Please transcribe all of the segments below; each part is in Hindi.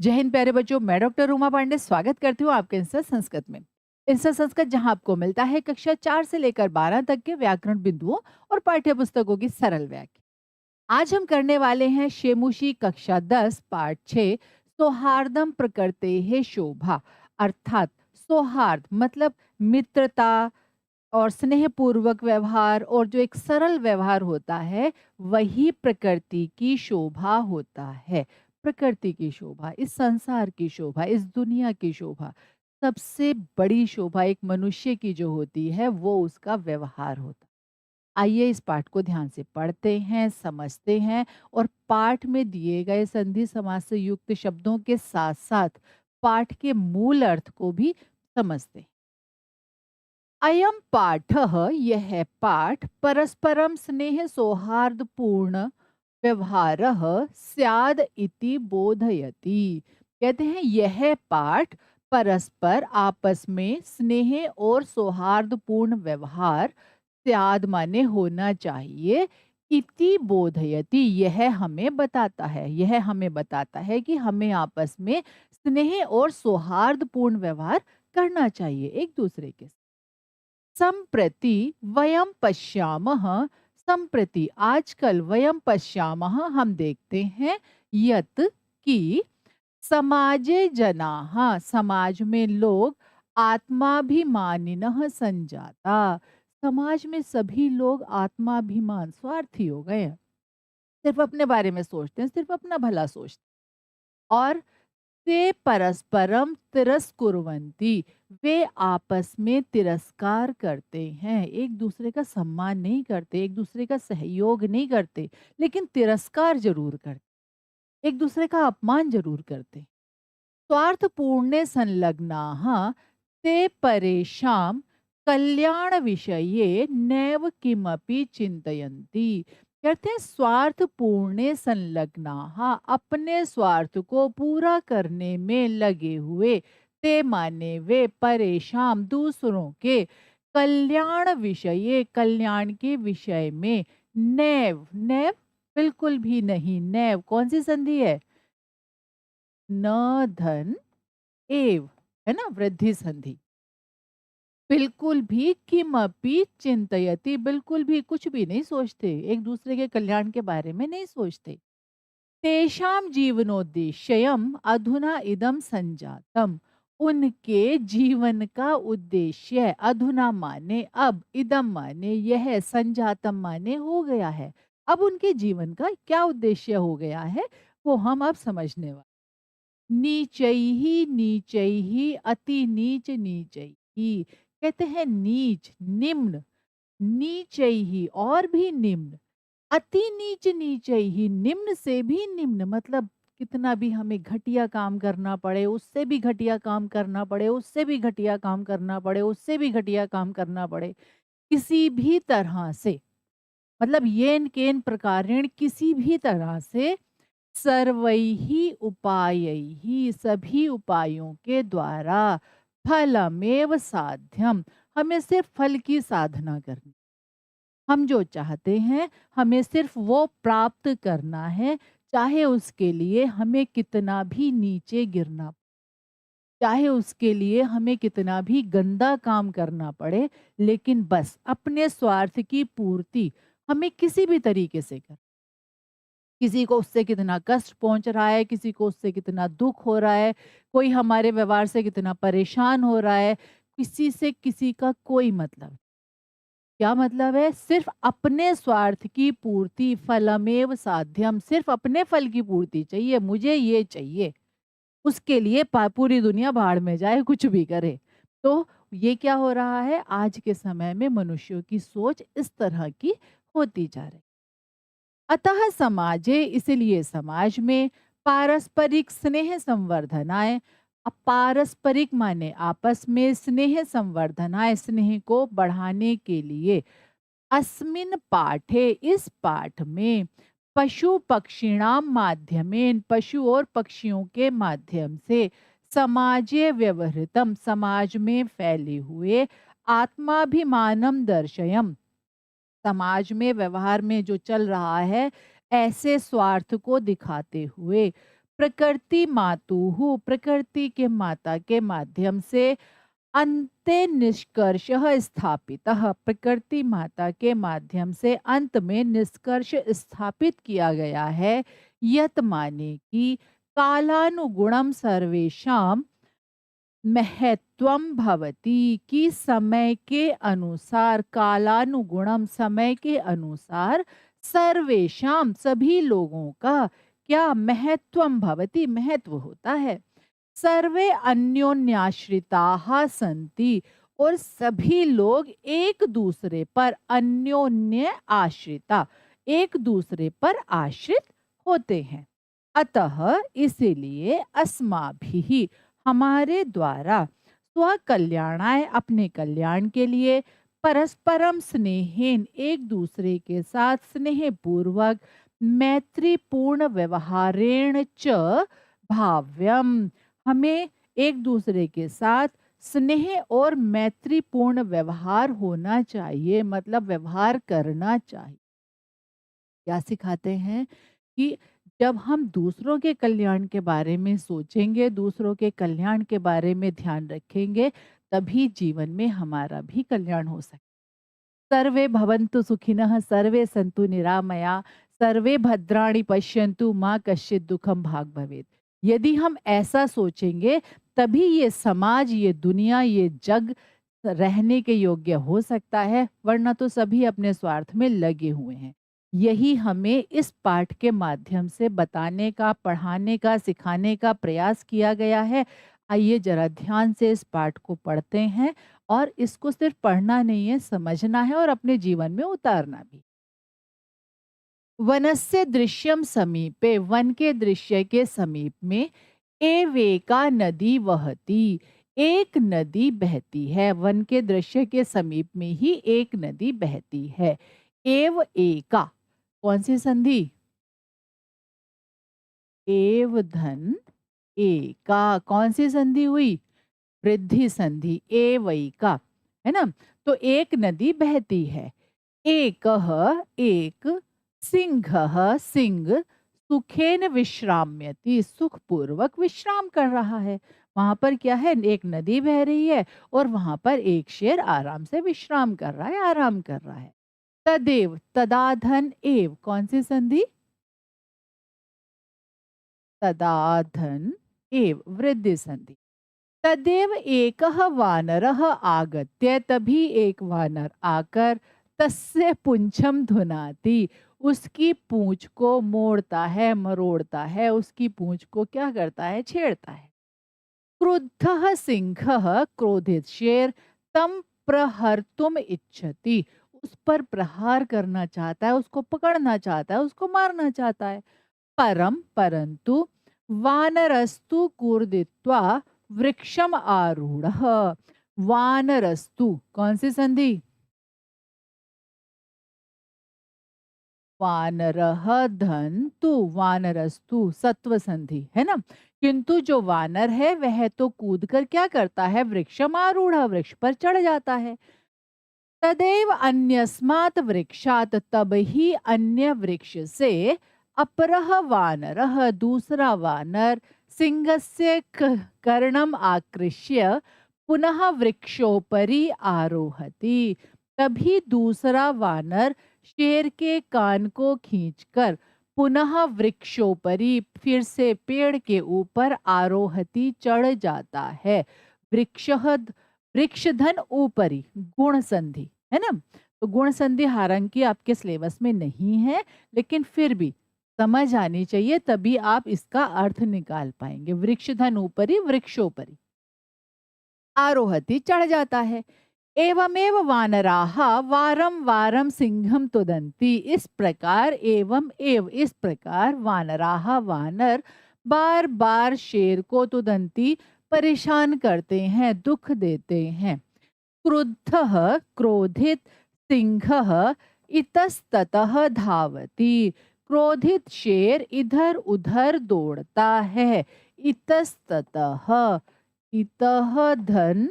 जय हिंद प्यारे बच्चों, मैं डॉक्टर रूमा पांडे स्वागत करती हूँ आपके इंस्टा संस्कृत में। इंस्टा संस्कृत जहाँ आपको मिलता है कक्षा 4 से लेकर 12 तक के व्याकरण बिंदुओं और पाठ्य पुस्तकों की सरल व्याख्या। आज हम करने वाले हैं शेमुशी कक्षा 10 पाठ 6 सौहार्दम प्रकृते है शोभा। अर्थात सौहार्द मतलब मित्रता और स्नेहपूर्वक व्यवहार और जो एक सरल व्यवहार होता है वही प्रकृति की शोभा होता है। प्रकृति की शोभा, इस संसार की शोभा, इस दुनिया की शोभा, सबसे बड़ी शोभा एक मनुष्य की जो होती है वो उसका व्यवहार होता है। आइए इस पाठ को ध्यान से पढ़ते हैं, समझते हैं और पाठ में दिए गए संधि समास से युक्त शब्दों के साथ साथ पाठ के मूल अर्थ को भी समझते हैं। अयम पाठः, यह पाठ परस्परम स्नेह सौहार्दपूर्ण व्यवहारः स्याद इति बोधयति। कहते हैं यह पाठ परस्पर आपस में स्नेह और सौहार्दपूर्ण व्यवहार स्याद माने होना चाहिए। इति बोधयति, यह हमें बताता है, यह हमें बताता है कि हमें आपस में स्नेह और सौहार्दपूर्ण व्यवहार करना चाहिए एक दूसरे के साथ। संप्रति वयम पश्यामः, संप्रति आजकल वयम पश्यामः हम देखते हैं, यत कि समाजे जनाः समाज में लोग आत्माभिमानिनः संजाता, समाज में सभी लोग आत्माभिमान स्वार्थी हो गए हैं, सिर्फ अपने बारे में सोचते हैं, सिर्फ अपना भला सोचते हैं। और ते परस्परम तिरस्कुर्वन्ति, वे आपस में तिरस्कार करते हैं, एक दूसरे का सम्मान नहीं करते, एक दूसरे का सहयोग नहीं करते, लेकिन तिरस्कार जरूर करते, एक दूसरे का अपमान जरूर करते। स्वार्थपूर्णे संलग्नाः ते परेषां कल्याण विषये नैव किमपि चिंतयन्ति। कहते हैं स्वार्थपूर्णे संलग्नाः, अपने स्वार्थ को पूरा करने में लगे हुए, ते माने वे, परेशान दूसरों के, कल्याण विषये कल्याण के विषय में, नैव नैव बिल्कुल भी नहीं, नैव कौन सी संधि है? न धन एव, है ना, वृद्धि संधि। बिल्कुल भी किमपि चिंतयति, बिल्कुल भी कुछ भी नहीं सोचते, एक दूसरे के कल्याण के बारे में नहीं सोचते। तेषाम जीवनोद्देश्यम अधुना इदम संजातम, उनके जीवन का उद्देश्य, अधुना माने अब, इदम माने यह, संजातम माने हो गया है। अब उनके जीवन का क्या उद्देश्य हो गया है वो हम अब समझने वाले। नीचैहि नीचैहि अति नीच नीचैहि, कहते हैं नीच निम्न, नीचैहि और भी निम्न, अति नीच नीचैहि निम्न से भी निम्न, मतलब कितना भी हमें घटिया काम करना पड़े, उससे भी घटिया काम करना पड़े, उससे भी घटिया काम करना पड़े, उससे भी घटिया काम करना पड़े, किसी भी तरह से, मतलब येन केन प्रकारेण किसी भी तरह से, सर्वैहि उपायैहि सभी उपायों के द्वारा, फलमेव साध्यम, हमें सिर्फ फल की साधना करनी, हम जो चाहते हैं हमें सिर्फ वो प्राप्त करना है, चाहे उसके लिए हमें कितना भी नीचे गिरना, चाहे उसके लिए हमें कितना भी गंदा काम करना पड़े, लेकिन बस अपने स्वार्थ की पूर्ति हमें किसी भी तरीके से कर, किसी को उससे कितना कष्ट पहुंच रहा है, किसी को उससे कितना दुख हो रहा है, कोई हमारे व्यवहार से कितना परेशान हो रहा है, किसी से किसी का कोई मतलब, क्या मतलब है, सिर्फ अपने स्वार्थ की पूर्ति, फलमेव साध्यम, सिर्फ अपने फल की पूर्ति चाहिए, मुझे ये चाहिए, उसके लिए पूरी दुनिया भाड़ में जाए, कुछ भी करे। तो ये क्या हो रहा है, आज के समय में मनुष्यों की सोच इस तरह की होती जा रही। अतः समाजे, इसलिए समाज में, पारस्परिक स्नेह संवर्धनाय, पारस्परिक माने आपस में, स्नेह संवर्धनाय स्नेह को बढ़ाने के लिए, अस्मिन पाठे इस पाठ में, पशु पक्षिणाम माध्यमेन पशु और पक्षियों के माध्यम से, समाजे व्यवहृतम समाज में फैले हुए, आत्माभिमानम दर्शयम समाज में व्यवहार में जो चल रहा है, ऐसे स्वार्थ को दिखाते हुए, प्रकृति मातुः, प्रकृति के माता के माध्यम से अन्ते निष्कर्षः स्थापितः, प्रकृति माता के माध्यम से अंत में निष्कर्ष स्थापित किया गया है। यत माने कि कालानुगुणम सर्वेषां महत्वम भवति, कि समय के अनुसार, कालानुगुणम समय के अनुसार, सर्वेषाम सभी लोगों का क्या महत्वम भवति महत्व होता है। सर्वे अन्योन्याश्रिताः सन्ति, और सभी लोग एक दूसरे पर अन्योन्य आश्रिता, एक दूसरे पर आश्रित होते हैं। अतः इसीलिए अस्माभिः हमारे द्वारा स्वकल्याणाय अपने कल्याण के लिए परस्परम स्नेहेन एक दूसरे के साथ स्नेह पूर्वक मैत्रीपूर्ण व्यवहारेण च भाव्यम, हमें एक दूसरे के साथ स्नेह और मैत्रीपूर्ण व्यवहार होना चाहिए, मतलब व्यवहार करना चाहिए। क्या सिखाते हैं कि जब हम दूसरों के कल्याण के बारे में सोचेंगे, दूसरों के कल्याण के बारे में ध्यान रखेंगे, तभी जीवन में हमारा भी कल्याण हो सकता है। सर्वे भवन्तु सुखिनः, सर्वे सन्तु निरामया, सर्वे भद्राणि पश्यन्तु, माँ कश्चित् दुखम भाग भवेत्। यदि हम ऐसा सोचेंगे, तभी ये समाज, ये दुनिया, ये जग रहने के योग्य हो सकता है, वरना तो सभी अपने स्वार्थ में लगे हुए हैं। यही हमें इस पाठ के माध्यम से बताने का, पढ़ाने का, सिखाने का प्रयास किया गया है। आइए जरा ध्यान से इस पाठ को पढ़ते हैं, और इसको सिर्फ पढ़ना नहीं है, समझना है और अपने जीवन में उतारना भी। वनस्य दृश्यम समीपे, वन के दृश्य के समीप में एवेका नदी वहती, एक नदी बहती है। वन के दृश्य के समीप में ही एक नदी बहती है। एव एका, कौन सी संधि? एव धन एका, कौन सी संधि हुई? वृद्धि संधि, एवैका, है ना। तो एक नदी बहती है। एकः, एक, सिंहः, सिंह, सुखेन विश्राम्यति, सुखपूर्वक विश्राम कर रहा है। वहां पर क्या है? एक नदी बह रही है और वहां पर एक शेर आराम से विश्राम कर रहा है, आराम कर रहा है। तदेव, तदाधन एव, कौन सी संधि? तदाधन एव, वृद्धि संधि। तदेव एकः वानरः आगत्य, तभी एक वानर आकर तस्य पुंछम धुनाति, उसकी पूंछ को मोड़ता है, मरोड़ता है, उसकी पूंछ को क्या करता है? छेड़ता है। क्रुद्धः सिंहः, क्रोधित शेर, तम प्रहर्तुम इच्छति, उस पर प्रहार करना चाहता है, उसको पकड़ना चाहता है, उसको मारना चाहता है। परम, परंतु, वानरस्तु कूर्दित्वा वृक्षम आरूढ़, वानरस्तु, कौन सी संधि? वानरः धन्तु, वानरस्तु, सत्व संधि, है ना। किंतु जो वानर है वह तो कूदकर क्या करता है? वृक्षम आरूढ़, वृक्ष पर चढ़ जाता है। तदैव अन्यस्मात् वृक्षात, तब ही अन्य वृक्ष से, अपरः वानरः, दूसरा वानर, सिंहस्य कर्णम आकृष्य पुनः वृक्षोपरि आरोहति, तभी दूसरा वानर शेर के कान को खींचकर पुनः वृक्षोपरि, फिर से पेड़ के ऊपर आरोहति, चढ़ जाता है। वृक्षः, वृक्षधन ऊपरी, गुण संधि, है ना। तो गुण संधि हालांकि आपके सिलेबस में नहीं है, लेकिन फिर भी समझ आनी चाहिए, तभी आप इसका अर्थ निकाल पाएंगे। वृक्षधन ऊपरी, वृक्षोपरी, आरोहति, चढ़ जाता है। एवमेव वानराः वारं वारं सिंहम तुदन्ति, इस प्रकार, एवं एव, इस प्रकार, वानराः, वानर, बार बार शेर को, तुदन्ति, परेशान करते हैं, दुख देते हैं। क्रुद्धः, क्रोधित, सिंहः इतस्ततः धावति, क्रोधित शेर इधर उधर दौड़ता है। इतस्ततः, इतः धन,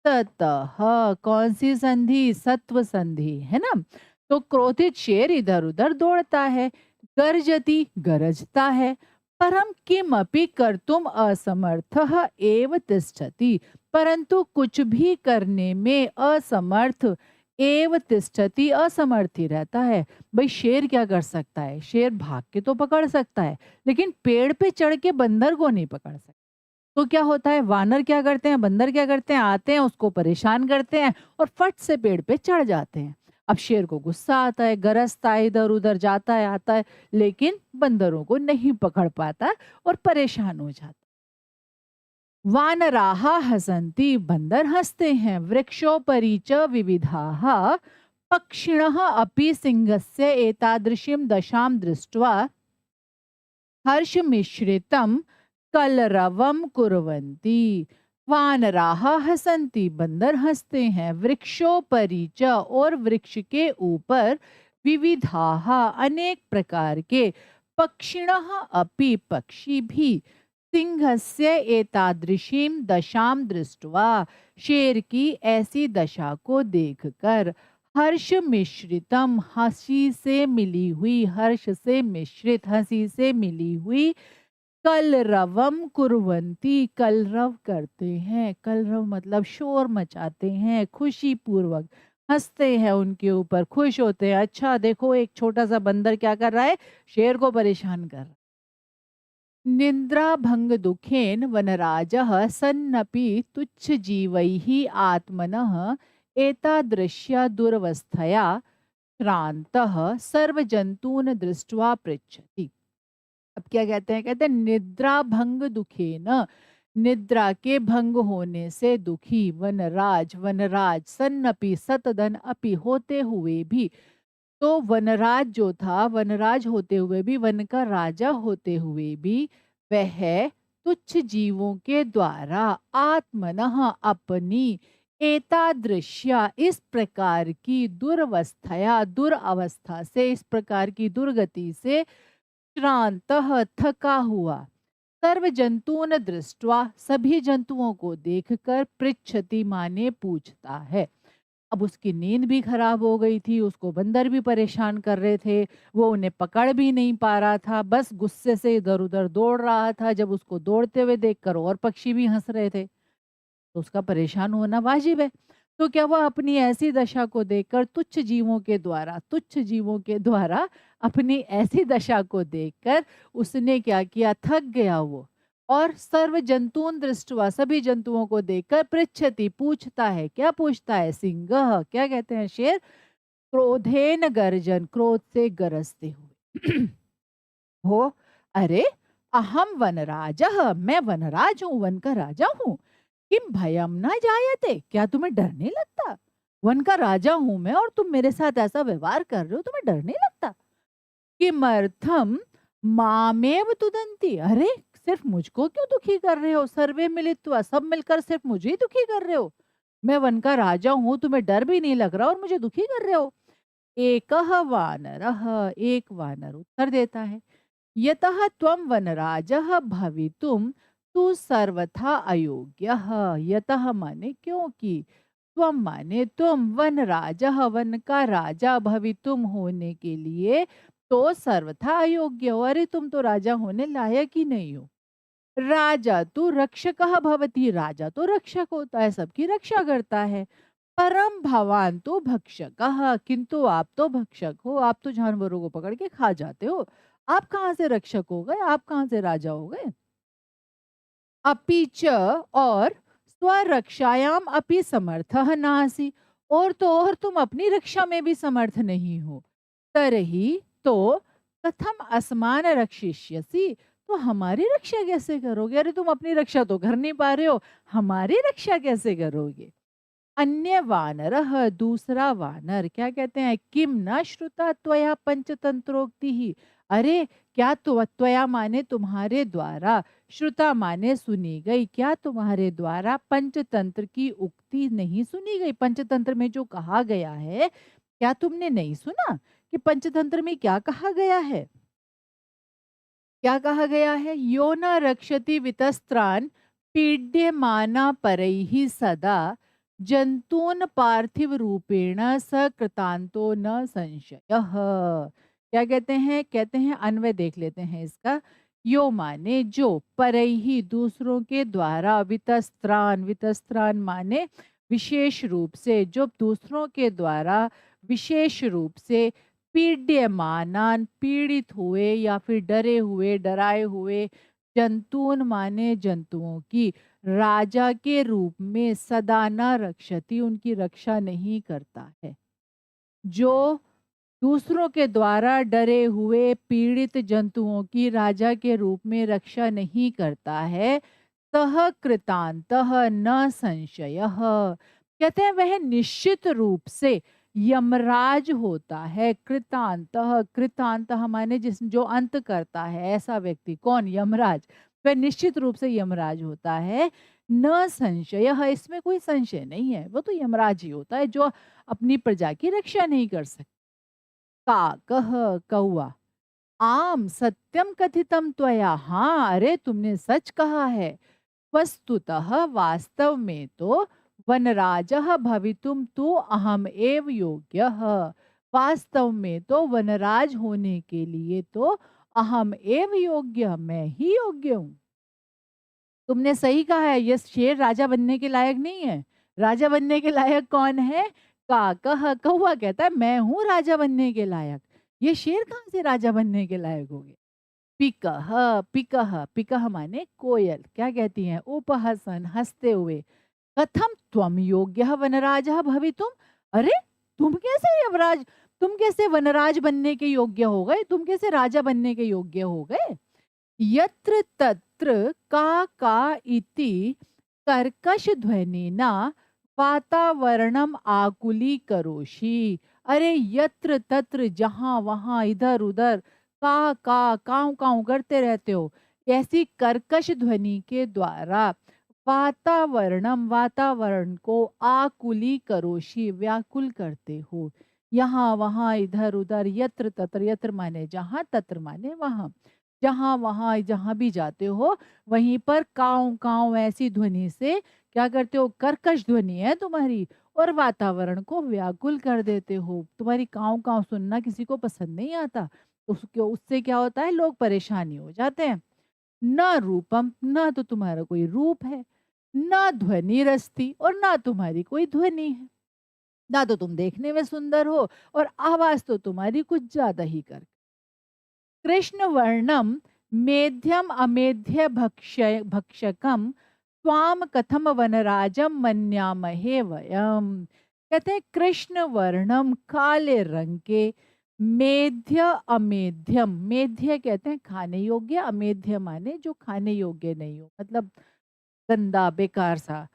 ततः, कौन सी संधि? सत्व संधि, है ना। तो क्रोधित शेर इधर उधर दौड़ता है। गर्जति, गरजता है। परम किमपि कर्तुम असमर्थः एव तिष्ठति। परंतु कुछ भी करने में असमर्थ एव तिष्ठति, असमर्थ ही रहता है। भाई शेर क्या कर सकता है? शेर भाग के तो पकड़ सकता है, लेकिन पेड़ पे चढ़ के बंदर को नहीं पकड़ सकता। तो क्या होता है, वानर क्या करते हैं, बंदर क्या करते हैं, आते हैं उसको परेशान करते हैं और फट से पेड़ पे चढ़ जाते हैं। अब शेर को गुस्सा आता है, गरजता है, इधर उधर जाता है आता है, लेकिन बंदरों को नहीं पकड़ पाता और परेशान हो जाता। वानराः हसन्ति, बंदर हंसते हैं। वृक्षोपरि च विविधाः पक्षिणः अपि सिंहस्य एतादृशीं दशां दृष्ट्वा हर्ष मिश्रितम कलरवम कुर्वन्ति। वानराः हसन्ति, बंदर हंसते हैं। वृक्षोपरि च, और वृक्ष के ऊपर, विविधाः, अनेक प्रकार के, पक्षिणः अपि, पक्षी भी, सिंहस्य एतादृशीं दशां दृष्ट्वा, शेर की ऐसी दशा को देखकर, हर्ष मिश्रितम, हंसी से मिली हुई, हर्ष से मिश्रित, हंसी से मिली हुई, कलरवम कुर्वन्ति, कलरव करते हैं। कलरव मतलब शोर मचाते हैं, खुशी पूर्वक हंसते हैं, उनके ऊपर खुश होते हैं। अच्छा देखो, एक छोटा सा बंदर क्या कर रहा है, शेर को परेशान कर रहा है। निद्रा भंग दुखेन वनराजः सन्नपि तुच्छ जीवैः आत्मनः एतादृश्य दुरवस्थया श्रान्तः सर्वजंतून दृष्ट्वा पृच्छति। अब क्या कहते हैं, कहते हैं निद्रा भंग दुखेन, निद्रा के भंग होने से दुखी, वनराज, वनराज, सन्नपि, सतदन, अपि, होते हुए भी। तो वनराज जो था, वनराज होते हुए भी, वन का राजा होते हुए भी, वह तुच्छ जीवों के द्वारा आत्मनः, अपनी, एतादृश्या, इस प्रकार की, दुर्वस्थया, दुरावस्था से, इस प्रकार की दुर्गति से, श्रांतः, थका हुआ, सर्व जंतून दृष्ट्वा, सभी जंतुओं को देखकर, पृच्छति माने पूछता है। अब उसकी नींद भी खराब हो गई थी, उसको बंदर भी परेशान कर रहे थे, वो उन्हें पकड़ भी नहीं पा रहा था, बस गुस्से से इधर-उधर दौड़ रहा था। जब उसको दौड़ते हुए देखकर और पक्षी भी हँस रहे थे, तो उसका परेशान होना वाजिब है। तो क्या वह अपनी ऐसी दशा को देखकर, तुच्छ जीवों के द्वारा, तुच्छ जीवों के द्वारा अपनी ऐसी दशा को देखकर उसने क्या किया, थक गया वो, और सर्व जंतून दृष्टवा, सभी जंतुओं को देखकर, पृच्छति, पूछता है। क्या पूछता है, सिंह, क्या कहते हैं, शेर, क्रोधेन गर्जन, क्रोध से गरजते हुए हो, अरे अहम वनराजः, मैं वनराज हूँ, वन का राजा हूँ। किम भयम ना जायते, क्या तुम्हें डर नहीं लगता? वन का राजा हूं मैं और तुम मेरे साथ ऐसा व्यवहार कर रहे हो, तुम्हें डर नहीं लगता? किमर्थम मामेव तुदंती, अरे सिर्फ मुझको क्यों दुखी कर रहे हो? सर्वे मिलित्वा, सब मिलकर सिर्फ मुझे ही दुखी कर रहे हो। मैं वन का राजा हूँ, तुम्हें डर भी नहीं लग रहा और मुझे दुखी कर रहे हो। एकः वानरः, एक वानर उत्तर देता है, यतः त्वं वनराजः भवितुम तू सर्वथा अयोग्यः। यतः माने क्योंकि, त्वं माने तुम, वनराजः, वन का राजा, भवितुम होने के लिए, तो सर्वथा अयोग्य हो, अरे तुम तो राजा होने लायक ही नहीं हो। राजा तो रक्षकः भवति, राजा तो रक्षक होता है, सबकी रक्षा करता है। परम भवान तो भक्षकः, किंतु आप तो भक्षक हो, आप तो जानवरों को पकड़ के खा जाते हो। आप कहाँ से रक्षक हो गए, आप कहाँ से राजा हो गए? अपि च, और स्वरक्षायाम अपि समर्थः नासि, और तो और तुम अपनी रक्षा में भी समर्थ नहीं हो। तरही तो कथम अस्मान रक्षिष्यसि, तो हमारी रक्षा कैसे करोगे? अरे तुम अपनी रक्षा तो कर नहीं पा रहे हो, हमारी रक्षा कैसे करोगे? अन्य वानरः, दूसरा वानर क्या कहते हैं, किम न श्रुता त्वया पंचतंत्रोक्ति ही, अरे क्या त्वया माने तुम्हारे द्वारा, श्रुता माने सुनी गई, क्या तुम्हारे द्वारा पंचतंत्र की उक्ति नहीं सुनी गई? पंचतंत्र में जो कहा गया है, क्या तुमने नहीं सुना कि पंचतंत्र में क्या कहा गया है? क्या कहा गया है, यो न रक्षति वितस्त्रान पीड्यमाना परैहि सदा जंतून पार्थिव रूपेण सकृतांतो न संशयः। क्या कहते हैं, कहते हैं, अन्वय देख लेते हैं इसका, यो माने जो, परैहि दूसरों के द्वारा, वितस्त्रान, वितस्त्रान माने विशेष रूप से, जो दूसरों के द्वारा विशेष रूप से पीड्यमानान, पीड़ित हुए या फिर डरे हुए, डराए हुए, जंतून माने जंतुओं की, राजा के रूप में सदा न रक्षति, उनकी रक्षा नहीं करता है। जो दूसरों के द्वारा डरे हुए पीड़ित जंतुओं की राजा के रूप में रक्षा नहीं करता है, सह कृतांतः न संशयः, कहते हैं वह निश्चित रूप से यमराज होता है। कृतांतः, कृतांतः माने जिस जो अंत करता है, ऐसा व्यक्ति कौन? यमराज। वह निश्चित रूप से यमराज होता है। न संशयः, इसमें कोई संशय नहीं है, वो तो यमराज ही होता है जो अपनी प्रजा की रक्षा नहीं कर सकता। काकः, कौआ। आम सत्यम कथितम त्वया, हाँ अरे तुमने सच कहा है। वस्तुतः, वास्तव में तो वनराजः भवितुम तु अहम एव योग्यः, वास्तव में तो वनराज होने के लिए तो अहम एव योग्य, मैं ही योग्य हूँ। तुमने सही कहा है, ये शेर राजा बनने के लायक नहीं है। राजा बनने के लायक कौन है? काकः, कौवा कहता है मैं हूँ राजा बनने के लायक। ये शेर कहाँ से राजा बनने के लायक हो गए? पिकः, पिकः, पिकः माने कोयल। क्या कहती हैं? उपहसन, हंसते हुए। कथम त्वम योग्यः वनराजः भवितुम, अरे तुम कैसे यमराज, तुम कैसे वनराज बनने के योग्य हो गए? तुम कैसे राजा बनने के योग्य हो गए? यत्र तत्र का इति कर्कश ध्वनिना वातावरणम आकुली करोषि, अरे यत्र तत्र, जहां वहां, इधर उधर, का काऊ काऊ करते रहते हो, ऐसी कर्कश ध्वनि के द्वारा वातावरणम, वातावरण को आकुली करोषि, व्याकुल करते हो। यहाँ वहां, इधर उधर, यत्र तत्र, यत्र माने जहां, तत्र माने वहां, जहाँ वहाँ जहाँ भी जाते हो, वहीं पर काऊ काऊ ऐसी ध्वनि से क्या करते हो? कर्कश ध्वनि है तुम्हारी, और वातावरण को व्याकुल कर देते हो। तुम्हारी काऊ काऊ सुनना किसी को पसंद नहीं आता, तो उसके उससे क्या होता है? लोग परेशानी हो जाते हैं। न रूपम, ना तो तुम्हारा कोई रूप है, ना ध्वनि रस्ती, और ना तुम्हारी कोई ध्वनि है। ना तो तुम देखने में सुंदर हो, और आवाज तो तुम्हारी कुछ ज्यादा ही कर। कृष्ण वर्णम मेध्यम अमेध्य भक्षकम त्वाम कथम वनराजम मन्यामहे वयम, कहते हैं कृष्ण वर्णम, काले रंग के, मेध्य अमेध्यम, मेध्य कहते हैं खाने योग्य, अमेध्य माने जो खाने योग्य नहीं हो, मतलब गंदा बेकार सा।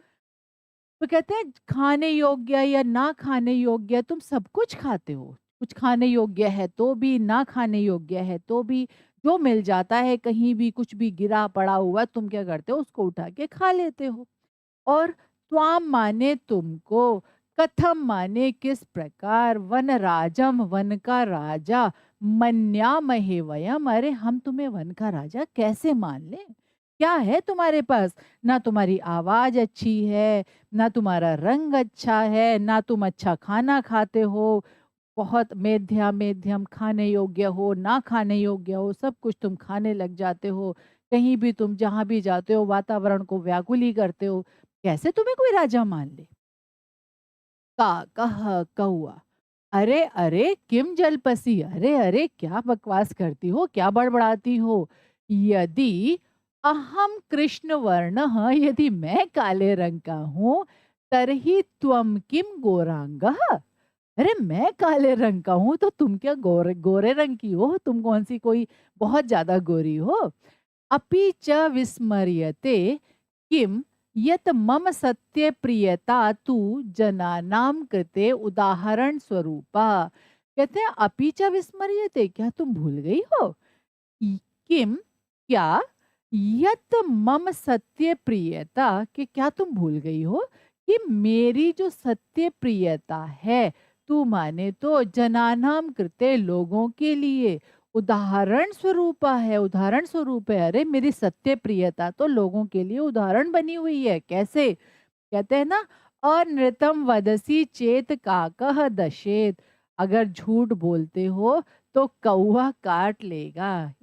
तो कहते हैं खाने योग्य या ना खाने योग्य, तुम सब कुछ खाते हो, कुछ खाने योग्य है तो भी, ना खाने योग्य है तो भी, जो मिल जाता है कहीं भी, कुछ भी गिरा पड़ा हुआ, तुम क्या करते हो? उसको उठा के खा लेते हो। और त्वाम माने तुमको, कथम माने किस प्रकार, वन राजम, वन का राजा, मन्यामहे वयम, अरे हम तुम्हें वन का राजा कैसे मान लें? क्या है तुम्हारे पास? ना तुम्हारी आवाज अच्छी है, ना तुम्हारा रंग अच्छा है, ना तुम अच्छा खाना खाते हो, बहुत मेध्या मेध्यम, खाने योग्य हो ना खाने योग्य हो, सब कुछ तुम खाने लग जाते हो। कहीं भी तुम जहाँ भी जाते हो वातावरण को व्याकुल ही करते हो। कैसे तुम्हें कोई राजा मान ले? कह कौआ। अरे अरे किम जलपसी, अरे अरे क्या बकवास करती हो, क्या बड़बड़ाती हो? यदि अहम कृष्ण वर्ण, यदि मैं काले रंग का हूँ, तरही त्वम किम गोरांग, अरे मैं काले रंग का हूँ तो तुम क्या गोरे गोरे रंग की हो? तुम कौन सी कोई बहुत ज्यादा गोरी हो? अपि च विस्मर्यते किम यत मम सत्य प्रियता तु जनानां कृते उदाहरण स्वरूपा, कहते हैं अपि च विस्मर्यते, क्या तुम भूल गई हो? किम, क्या, यत मम सत्य प्रियता, कि क्या तुम भूल गई हो कि मेरी जो सत्य प्रियता है, तू माने तो जनानाम कृते, लोगों के लिए, उदाहरण स्वरूपा है, उदाहरण स्वरूप है। अरे मेरी सत्य प्रियता तो लोगों के लिए उदाहरण बनी हुई है। कैसे? कहते हैं ना, अनृतम वदसी चेत काकह दशेत, अगर झूठ बोलते हो तो कौवा काट लेगा।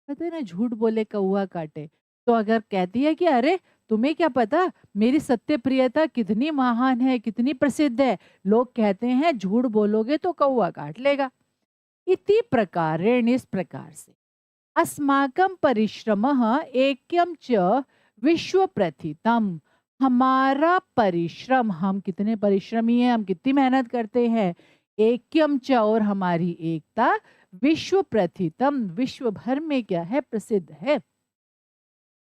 कहते हैं ना, झूठ बोले कौवा काटे। तो अगर कहती है कि अरे तुम्हें क्या पता मेरी सत्य प्रियता कितनी महान है, कितनी प्रसिद्ध है, लोग कहते हैं झूठ बोलोगे तो कौवा काट लेगा। इति प्रकारेण, इस प्रकार से अस्माकं परिश्रमः ऐक्यं च विश्व प्रथितम्, हमारा परिश्रम, हम कितने परिश्रमी हैं, हम कितनी मेहनत करते हैं, ऐक्यं च, और हमारी एकता, विश्व प्रथितम्, विश्व भर में क्या है, प्रसिद्ध है।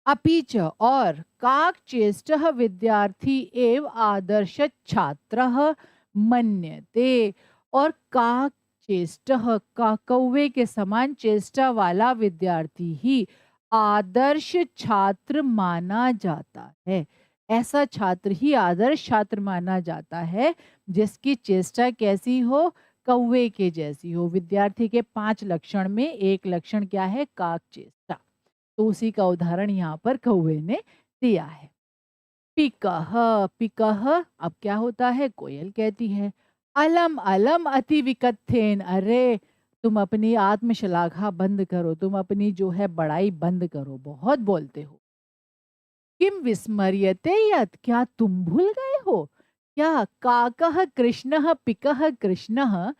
अपि च, और काकचेष्टः विद्यार्थी एव आदर्श छात्रः मन्यते, और काक चेष्टः, का कौवे के समान चेष्टा वाला विद्यार्थी ही आदर्श छात्र माना जाता है। ऐसा छात्र ही आदर्श छात्र माना जाता है जिसकी चेष्टा कैसी हो, कौवे के जैसी हो। विद्यार्थी के 5 लक्षण में एक लक्षण क्या है, काक चेष्टा। तो उसी का उदाहरण यहाँ पर कौवे ने दिया है। पिकह, पिकह अब क्या होता है, कोयल कहती है, अलम अलम अति विकथेन, अरे तुम अपनी आत्मश्लाघा बंद करो, तुम अपनी जो है बड़ाई बंद करो, बहुत बोलते हो। किम विस्मर्यते यत्, क्या तुम भूल गए हो, क्या काकः कृष्णः पिकः कृष्णः,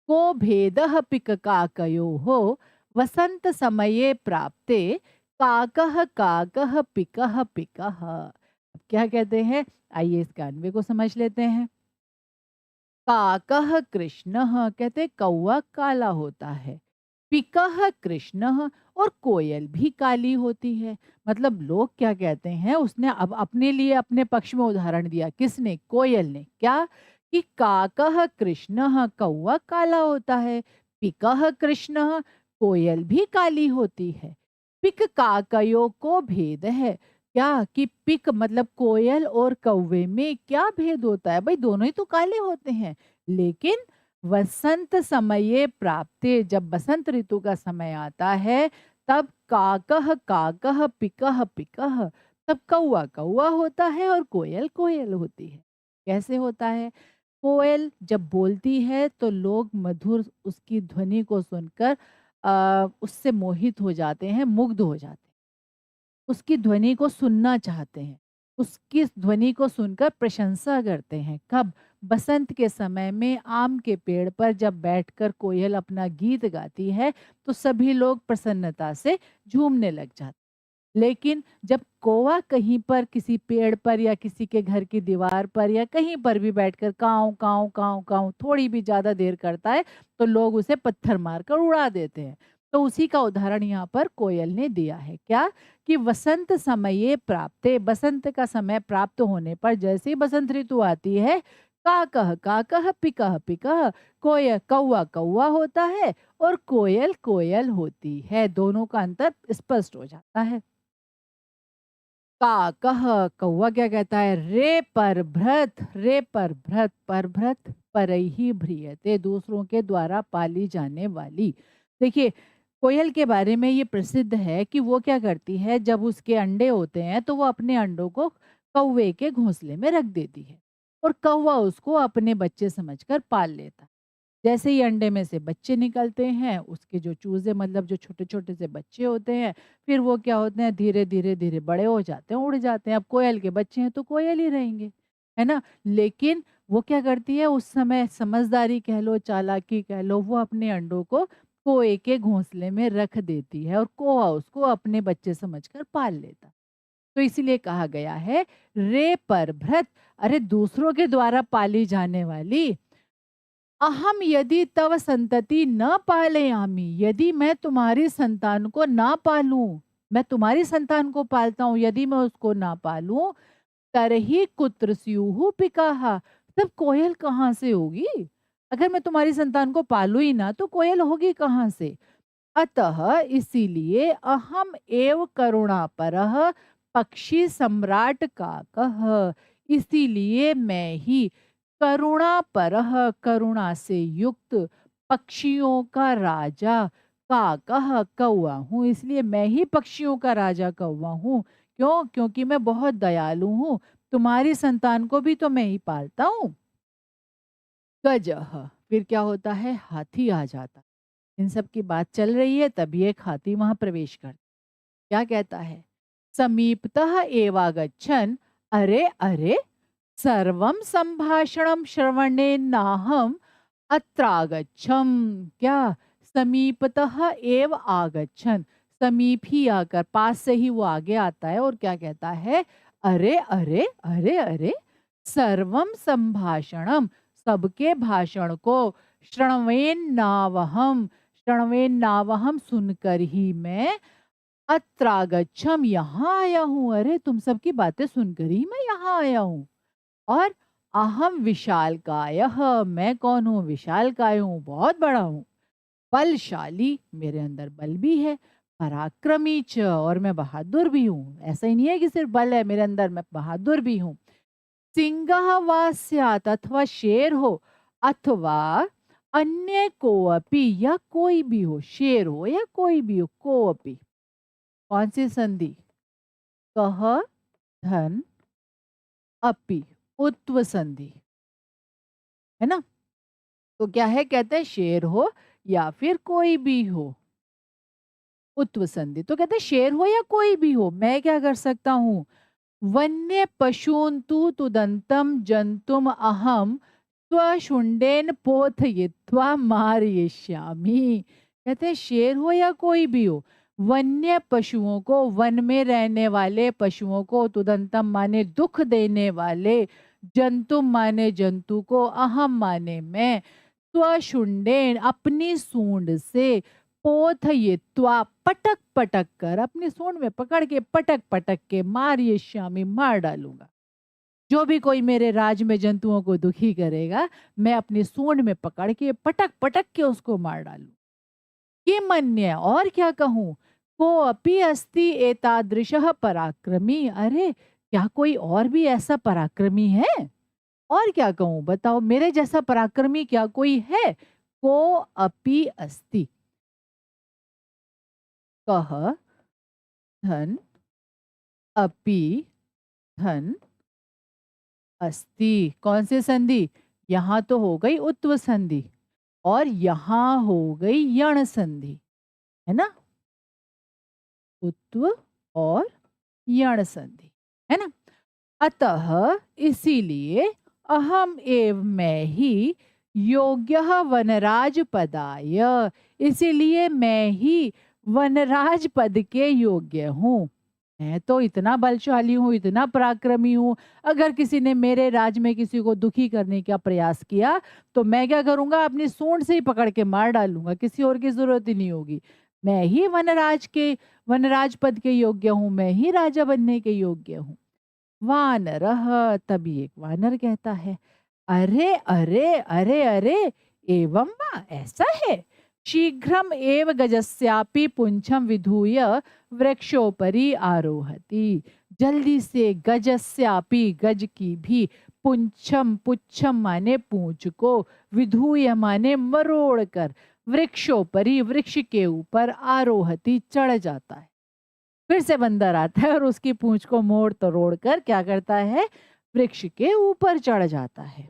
को भेदः पिक काकयोः, वसंत समये प्राप्ते काकः काकः पिकः पिकः। अब क्या कहते हैं, आइए इसके अन्वय को समझ लेते हैं। काकः कृष्णः, कहते कौवा काला होता है, पिकः कृष्णः, और कोयल भी काली होती है। मतलब लोग क्या कहते हैं, उसने अब अपने लिए अपने पक्ष में उदाहरण दिया, किसने, कोयल ने, क्या कि काकः कृष्णः, कौवा काला होता है, पिकः कृष्णः, कोयल भी काली होती है, पिक काकयों को भेद है, क्या कि पिक मतलब कोयल और कौवे में क्या भेद होता है, भाई दोनों ही तो काले होते हैं, लेकिन वसंत समये प्राप्ते, जब बसंत ऋतु का समय आता है, तब काकह काकह पिकह पिकह, तब कौवा कौवा होता है और कोयल कोयल होती है। कैसे होता है, कोयल जब बोलती है तो लोग मधुर उसकी ध्वनि को सुनकर उससे मोहित हो जाते हैं, मुग्ध हो जाते हैं, उसकी ध्वनि को सुनना चाहते हैं, उसकी ध्वनि को सुनकर प्रशंसा करते हैं। कब, बसंत के समय में आम के पेड़ पर जब बैठकर कोयल अपना गीत गाती है तो सभी लोग प्रसन्नता से झूमने लग जाते हैं। लेकिन जब कौवा कहीं पर किसी पेड़ पर या किसी के घर की दीवार पर या कहीं पर भी बैठकर काव काव काव काव थोड़ी भी ज्यादा देर करता है तो लोग उसे पत्थर मारकर उड़ा देते हैं। तो उसी का उदाहरण यहाँ पर कोयल ने दिया है, क्या कि वसंत समये प्राप्ते, बसंत का समय प्राप्त होने पर, जैसे ही बसंत ऋतु आती है, काकह काकह पिकह पिकह, कोयल कौवा कौवा होता है और कोयल कोयल होती है। दोनों का अंतर स्पष्ट हो जाता है। काकह, कौवा क्या कहता है, रे परभ्रत, रे परभ्रत, परभ्रत परैही भ्रियते, दूसरों के द्वारा पाली जाने वाली। देखिए, कोयल के बारे में ये प्रसिद्ध है कि वो क्या करती है, जब उसके अंडे होते हैं तो वो अपने अंडों को कौवे के घोंसले में रख देती है और कौवा उसको अपने बच्चे समझकर पाल लेता है। जैसे ही अंडे में से बच्चे निकलते हैं, उसके जो चूजे मतलब जो छोटे-छोटे से बच्चे होते हैं, फिर वो क्या होते हैं, धीरे-धीरे बड़े हो जाते हैं, उड़ जाते हैं। अब कोयल के बच्चे हैं तो कोयल ही रहेंगे, है ना? लेकिन वो क्या करती है, उस समय समझदारी कह लो, चालाकी कह लो, वो अपने अंडों को कोए के घोंसले में रख देती है और कौवा उसको अपने बच्चे समझकर पाल लेता है। तो इसीलिए कहा गया है, रे परभ्रत, अरे दूसरों के द्वारा पाली जाने वाली, अहम यदि तव संतति न पालयामि, यदि मैं तुम्हारी संतान को ना पालूं, मैं तुम्हारी संतान को पालता हूं, यदि मैं उसको ना पालूं, तरही कुत्र स्युः पिकाहा, तब कोयल कहाँ से होगी? अगर मैं तुम्हारी संतान को पालू ही ना तो कोयल होगी कहाँ से? अतः इसीलिए अहम एव करुणापरः पक्षी सम्राट काकः, इसीलिए मैं ही करुणा परह, करुणा से युक्त, पक्षियों का राजा, काकह कौवा हूँ, इसलिए मैं ही पक्षियों का राजा कौवा हूँ। क्यों? क्योंकि मैं बहुत दयालु हूँ, तुम्हारी संतान को भी तो मैं ही पालता हूँ। गजह, फिर क्या होता है, हाथी आ जाता। इन सब की बात चल रही है, तभी एक हाथी वहां प्रवेश कर, क्या कहता है, समीपतः एवागच्छन्, अरे अरे, सर्वं संभाषणं श्रवणे नाहम अत्रागच्छम। क्या, समीपतः एव आगच्छन्, समीप ही आकर, पास से ही वो आगे आता है और क्या कहता है, अरे अरे अरे अरे, सर्वम संभाषणम, सबके भाषण को, श्रवणेन नावहम, श्रवणेन नावहम, सुनकर ही मैं, अत्रागच्छम, यहाँ आया हूँ, अरे तुम सबकी बातें सुनकर ही मैं यहाँ आया हूँ। और अहम विशालकायः, मैं कौन हूँ, विशालकाय हूँ, बहुत बड़ा हूँ, बलशाली, मेरे अंदर बल भी है, पराक्रमी च, और मैं बहादुर भी हूँ, ऐसा ही नहीं है कि सिर्फ बल है मेरे अंदर, मैं बहादुर भी हूँ। सिंहः वा स्यात्, अथवा शेर हो, अथवा अन्य कोऽपि, या कोई भी हो, शेर हो या कोई भी हो, कोऽपि, कौन सी संधि, कह, धन, अपि, उत्व संधि, है ना। तो क्या है, कहते हैं शेर हो या फिर कोई भी हो, उत्व संधि, तो कहते हैं शेर हो या कोई भी हो, मैं क्या कर सकता हूँ, वन्य पशून तु तुदंतम जंतुम अहम स्वशुंडेन पोथयित्वा मारयिष्यामि। कहते हैं शेर हो या कोई भी हो, वन्य पशुओं को, वन में रहने वाले पशुओं को, तुदंतम माने दुख देने वाले, जंतुम माने जंतु को, अहम माने मैं, स्वशुंडेन अपनी सूंड से, पोथयित्वा पटक पटक कर, अपनी सूंड में पकड़ के पटक पटक के, मारयिष्यामि, मार डालूंगा। जो भी कोई मेरे राज में जंतुओं को दुखी करेगा, मैं अपनी सूंड में पकड़ के पटक पटक के उसको मार डालू। किमन्य, और क्या कहूँ, को अपि अस्ति एतादृशः पराक्रमी, अरे क्या कोई और भी ऐसा पराक्रमी है, और क्या कहूँ, बताओ, मेरे जैसा पराक्रमी क्या कोई है, को अपि अस्ति, कह, धन, अपि, धन, अस्ति, कौन सी संधि, यहाँ तो हो गई उत्व संधि, और यहाँ हो गई यण संधि, है ना, उत्व और यण संधि, है ना। अतः इसीलिए, अहम एव, मैं ही, योग्यः वनराज पदाय, इसीलिए मैं ही वनराज पद के योग्य हूँ। मैं तो इतना बलशाली हूँ, इतना पराक्रमी हूँ, अगर किसी ने मेरे राज में किसी को दुखी करने का प्रयास किया, तो मैं क्या करूंगा, अपनी सूंड से ही पकड़ के मार डालूंगा, किसी और की जरूरत ही नहीं होगी। मैं ही वनराज पद के योग्य हूँ, मैं ही राजा बनने के योग्य हूँ। वानरः, तभी एक वानर कहता है, अरे अरे अरे अरे, एवं वा, ऐसा है, शीघ्रम एव गजस्यापि पुंछम विधूय वृक्षोपरि आरोहति, जल्दी से गजस्यापि, गज की भी, पुंछम, पुच्छम माने पूंछ को, विधूय माने मरोड़ कर, वृक्षोपरि, वृक्ष के ऊपर, आरोहति, चढ़ जाता है। फिर से बंदर आता है और उसकी पूंछ को मोड़ तोड़ कर क्या करता है, वृक्ष के ऊपर चढ़ जाता है।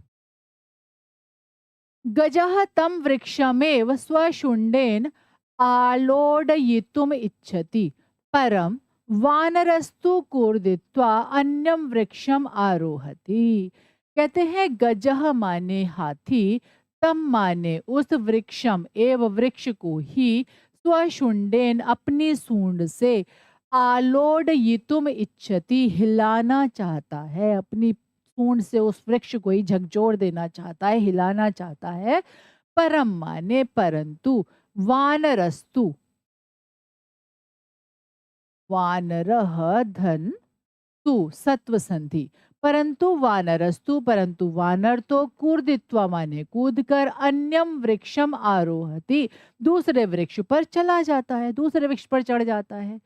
गजः तं वृक्षमेव स्वशुंडेन आलोडयितुम इच्छति, परम वानरस्तु कूर्दित्वा अन्यम वृक्षम आरोहति। कहते हैं गजः माने हाथी, तम माने उस वृक्षम, एव वृक्ष को ही, स्वशुंडेन अपनी सूंड से, आलोडयितुम इच्छति, हिलाना चाहता है, अपनी सूंड से उस वृक्ष को ही झकझोर देना चाहता है, हिलाना चाहता है। परम माने परंतु, वानरस्तु, वानरः, धन, तु, सत्व संधि, परंतु वानरस्तु, परंतु वानर तो, कूर्दित्वा माने कूद कर, अन्यम वृक्षम आरोहति, दूसरे वृक्ष पर चला जाता है, दूसरे वृक्ष पर चढ़ जाता है।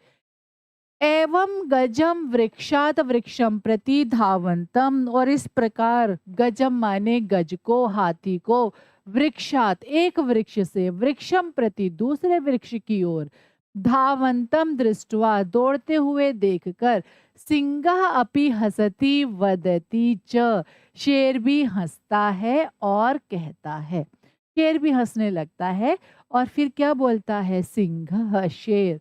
एवं गजम वृक्षात वृक्षम प्रति धावंतम, और इस प्रकार गजम माने गज को, हाथी को, वृक्षात एक वृक्ष से, वृक्षम प्रति दूसरे वृक्ष की ओर, धावंतम दृष्टवा दौड़ते हुए देखकर, सिंह अपि हसति वदति च, शेर भी हंसता है और कहता है। शेर भी हँसने लगता है और फिर क्या बोलता है, सिंहः शेर,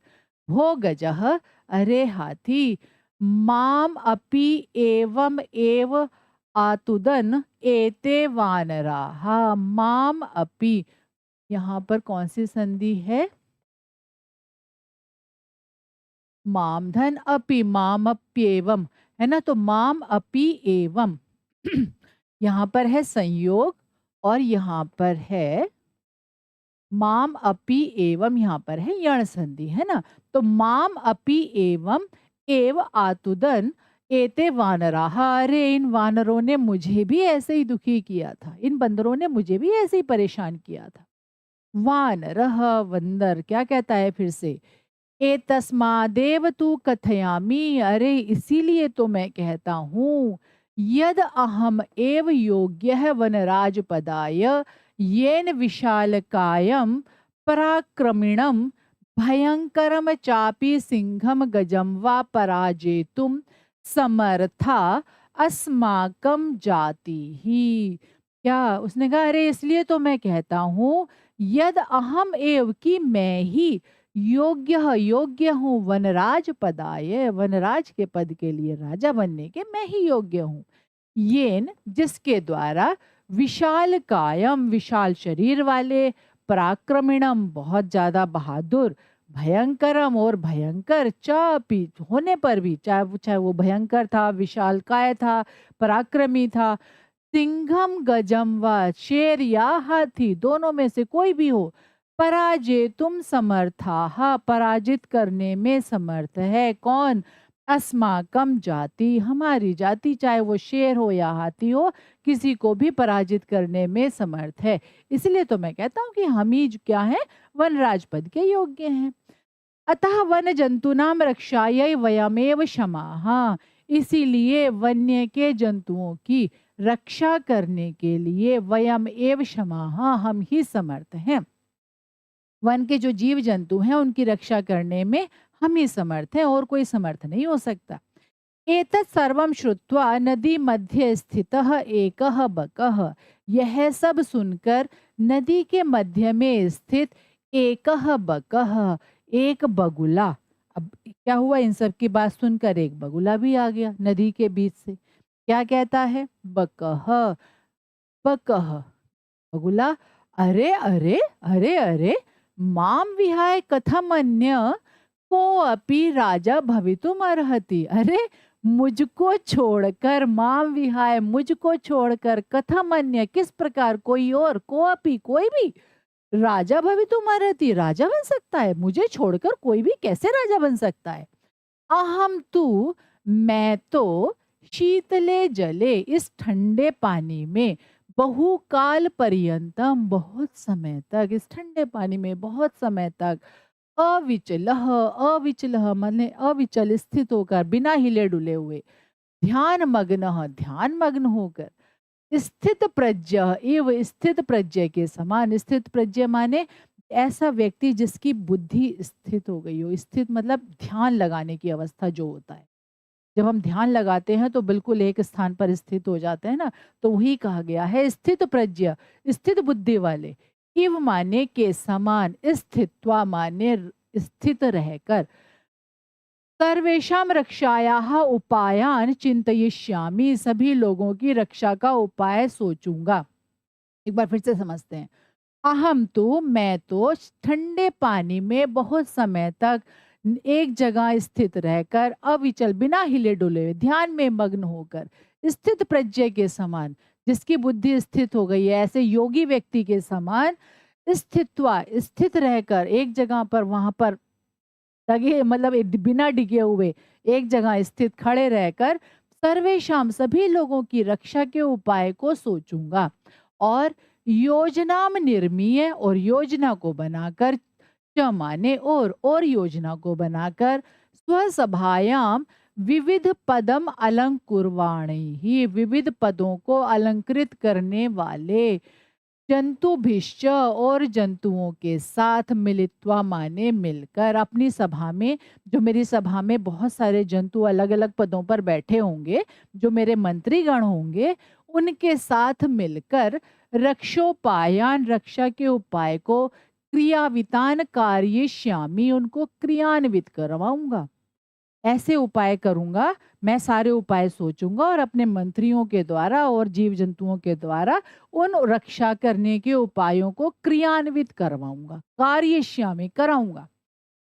भो गजः अरे हाथी, माम अपि एवम एव आतुदन एते वानराः। माम अपि, यहाँ पर कौन सी संधि है, माम धन अपि, माम अप्येवम, है ना, तो माम अपि एवम यहाँ पर है संयोग और यहाँ पर है माम अपि एवं, यहाँ पर है यण संधि, है ना। तो माम अपि एवं एव आतुदन एते वानराः। अरे इन वानरों ने मुझे भी ऐसे ही दुखी किया था, इन बंदरों ने मुझे भी ऐसे ही परेशान किया था। वानरः बंदर क्या कहता है फिर से, एतस्मादेव तु कथयामि, अरे इसीलिए तो मैं कहता हूँ, यद अहम एव योग्यः वनराज पदाय येन विशालकायं पराक्रमिणं भयंकरम चापि सिंहम गजम वा पराजेतुम समर्था अस्माकं जाति ही। क्या उसने कहा, अरे इसलिए तो मैं कहता हूँ, यद अहम एव, कि मैं ही, योग्य हूँ, वनराज पदाय, वनराज के पद के लिए, राजा बनने के मैं ही योग्य हूँ। येन जिसके द्वारा, विशाल कायम विशाल शरीर वाले, पराक्रमिणम बहुत ज्यादा बहादुर, भयंकरम और भयंकर, चापी होने पर भी, चाहे वो भयंकर था, विशाल काय था, पराक्रमी था, सिंघम गजम व शेर या हाथी दोनों में से कोई भी हो, पराजय तुम समर्था, पराजित करने में समर्थ है। कौन, अस्माकम जाति, हमारी जाति, चाहे वो शेर हो या हाथी हो, किसी को भी पराजित करने में समर्थ है। इसलिए तो मैं कहता हूँ कि हम ही क्या है, वनराज पद के योग्य हैं। अतः वन जंतुनाम रक्षायै वयमेव क्षमा, इसीलिए वन्य के जंतुओं की रक्षा करने के लिए वयम एव क्षमा, हम ही समर्थ हैं। वन के जो जीव जंतु हैं उनकी रक्षा करने में हम ही समर्थ हैं, और कोई समर्थ नहीं हो सकता। एतत् सर्वं श्रुत्वा नदी मध्य स्थितः एकः बकः, यह सब सुनकर नदी के मध्य में स्थित एकः बकः, एक बगुला। अब क्या हुआ, इन सब की बात सुनकर एक बगुला भी आ गया नदी के बीच से। क्या कहता है, बकः बकः, बगुला, अरे अरे अरे अरे, माम विहाय कथमन्य को अपि राजा भवितुम अर्हति। अरे मुझको छोड़कर, माम विहाय मुझको छोड़कर, कथमन्य किस प्रकार, कोई और, को अपि कोई भी, राजा भवितुम अर्हति राजा बन सकता है, मुझे छोड़कर कोई भी कैसे राजा बन सकता है। अहम तू, मैं तो, शीतले जले, इस ठंडे पानी में, बहुकाल पर्यंतम, बहुत समय तक, इस ठंडे पानी में बहुत समय तक, अविचलः, अविचलः माने अविचल, स्थित होकर, बिना हिले डुले हुए, ध्यान मग्न, ध्यान मग्न होकर, स्थित प्रज्ञ एव, स्थित प्रज्ञ के समान, स्थित प्रज्ञ माने ऐसा व्यक्ति जिसकी बुद्धि स्थित हो गई हो। स्थित मतलब ध्यान लगाने की अवस्था जो होता है, जब हम ध्यान लगाते हैं तो बिल्कुल एक स्थान पर स्थित हो जाते हैं ना, तो वही कहा गया है स्थित प्रज्ञ, स्थित बुद्धि वाले। इव माने के समान, स्थित्वा माने स्थित रहकर, सर्वेषां रक्षायाः उपायान चिंतयिष्यामि, सभी लोगों की रक्षा का उपाय सोचूंगा। एक बार फिर से समझते हैं। अहम तो, मैं तो, ठंडे पानी में बहुत समय तक एक जगह स्थित रहकर, अविचल बिना हिले डुले हुए, ध्यान में मग्न होकर, स्थित प्रज्ञ के समान, जिसकी बुद्धि स्थित हो गई है, ऐसे योगी व्यक्ति के समान, स्थित्वा स्थित रहकर, एक जगह पर, वहां पर लगे मतलब बिना डिगे हुए, एक जगह स्थित खड़े रहकर, सर्वेशाम सभी लोगों की रक्षा के उपाय को सोचूंगा, और योजनाम निर्मीय, और योजना को बनाकर, च माने और योजना को बनाकर, स्वसभायाम विविध पदम अलंकुर्वाणी ही, विविध पदों को अलंकृत करने वाले, जंतुभिश्च, और जंतुओं के साथ, मिलित्वा माने मिलकर, अपनी सभा में, जो मेरी सभा में बहुत सारे जंतु अलग अलग पदों पर बैठे होंगे, जो मेरे मंत्रीगण होंगे, उनके साथ मिलकर, रक्षोपायान, रक्षा के उपाय को, क्रियावितान कार्यश्यामी, उनको क्रियान्वित करवाऊंगा। ऐसे उपाय करूंगा, मैं सारे उपाय सोचूंगा और अपने मंत्रियों के द्वारा और जीव जंतुओं के द्वारा उन रक्षा करने के उपायों को क्रियान्वित करवाऊंगा, कार्यश्यामी कराऊंगा।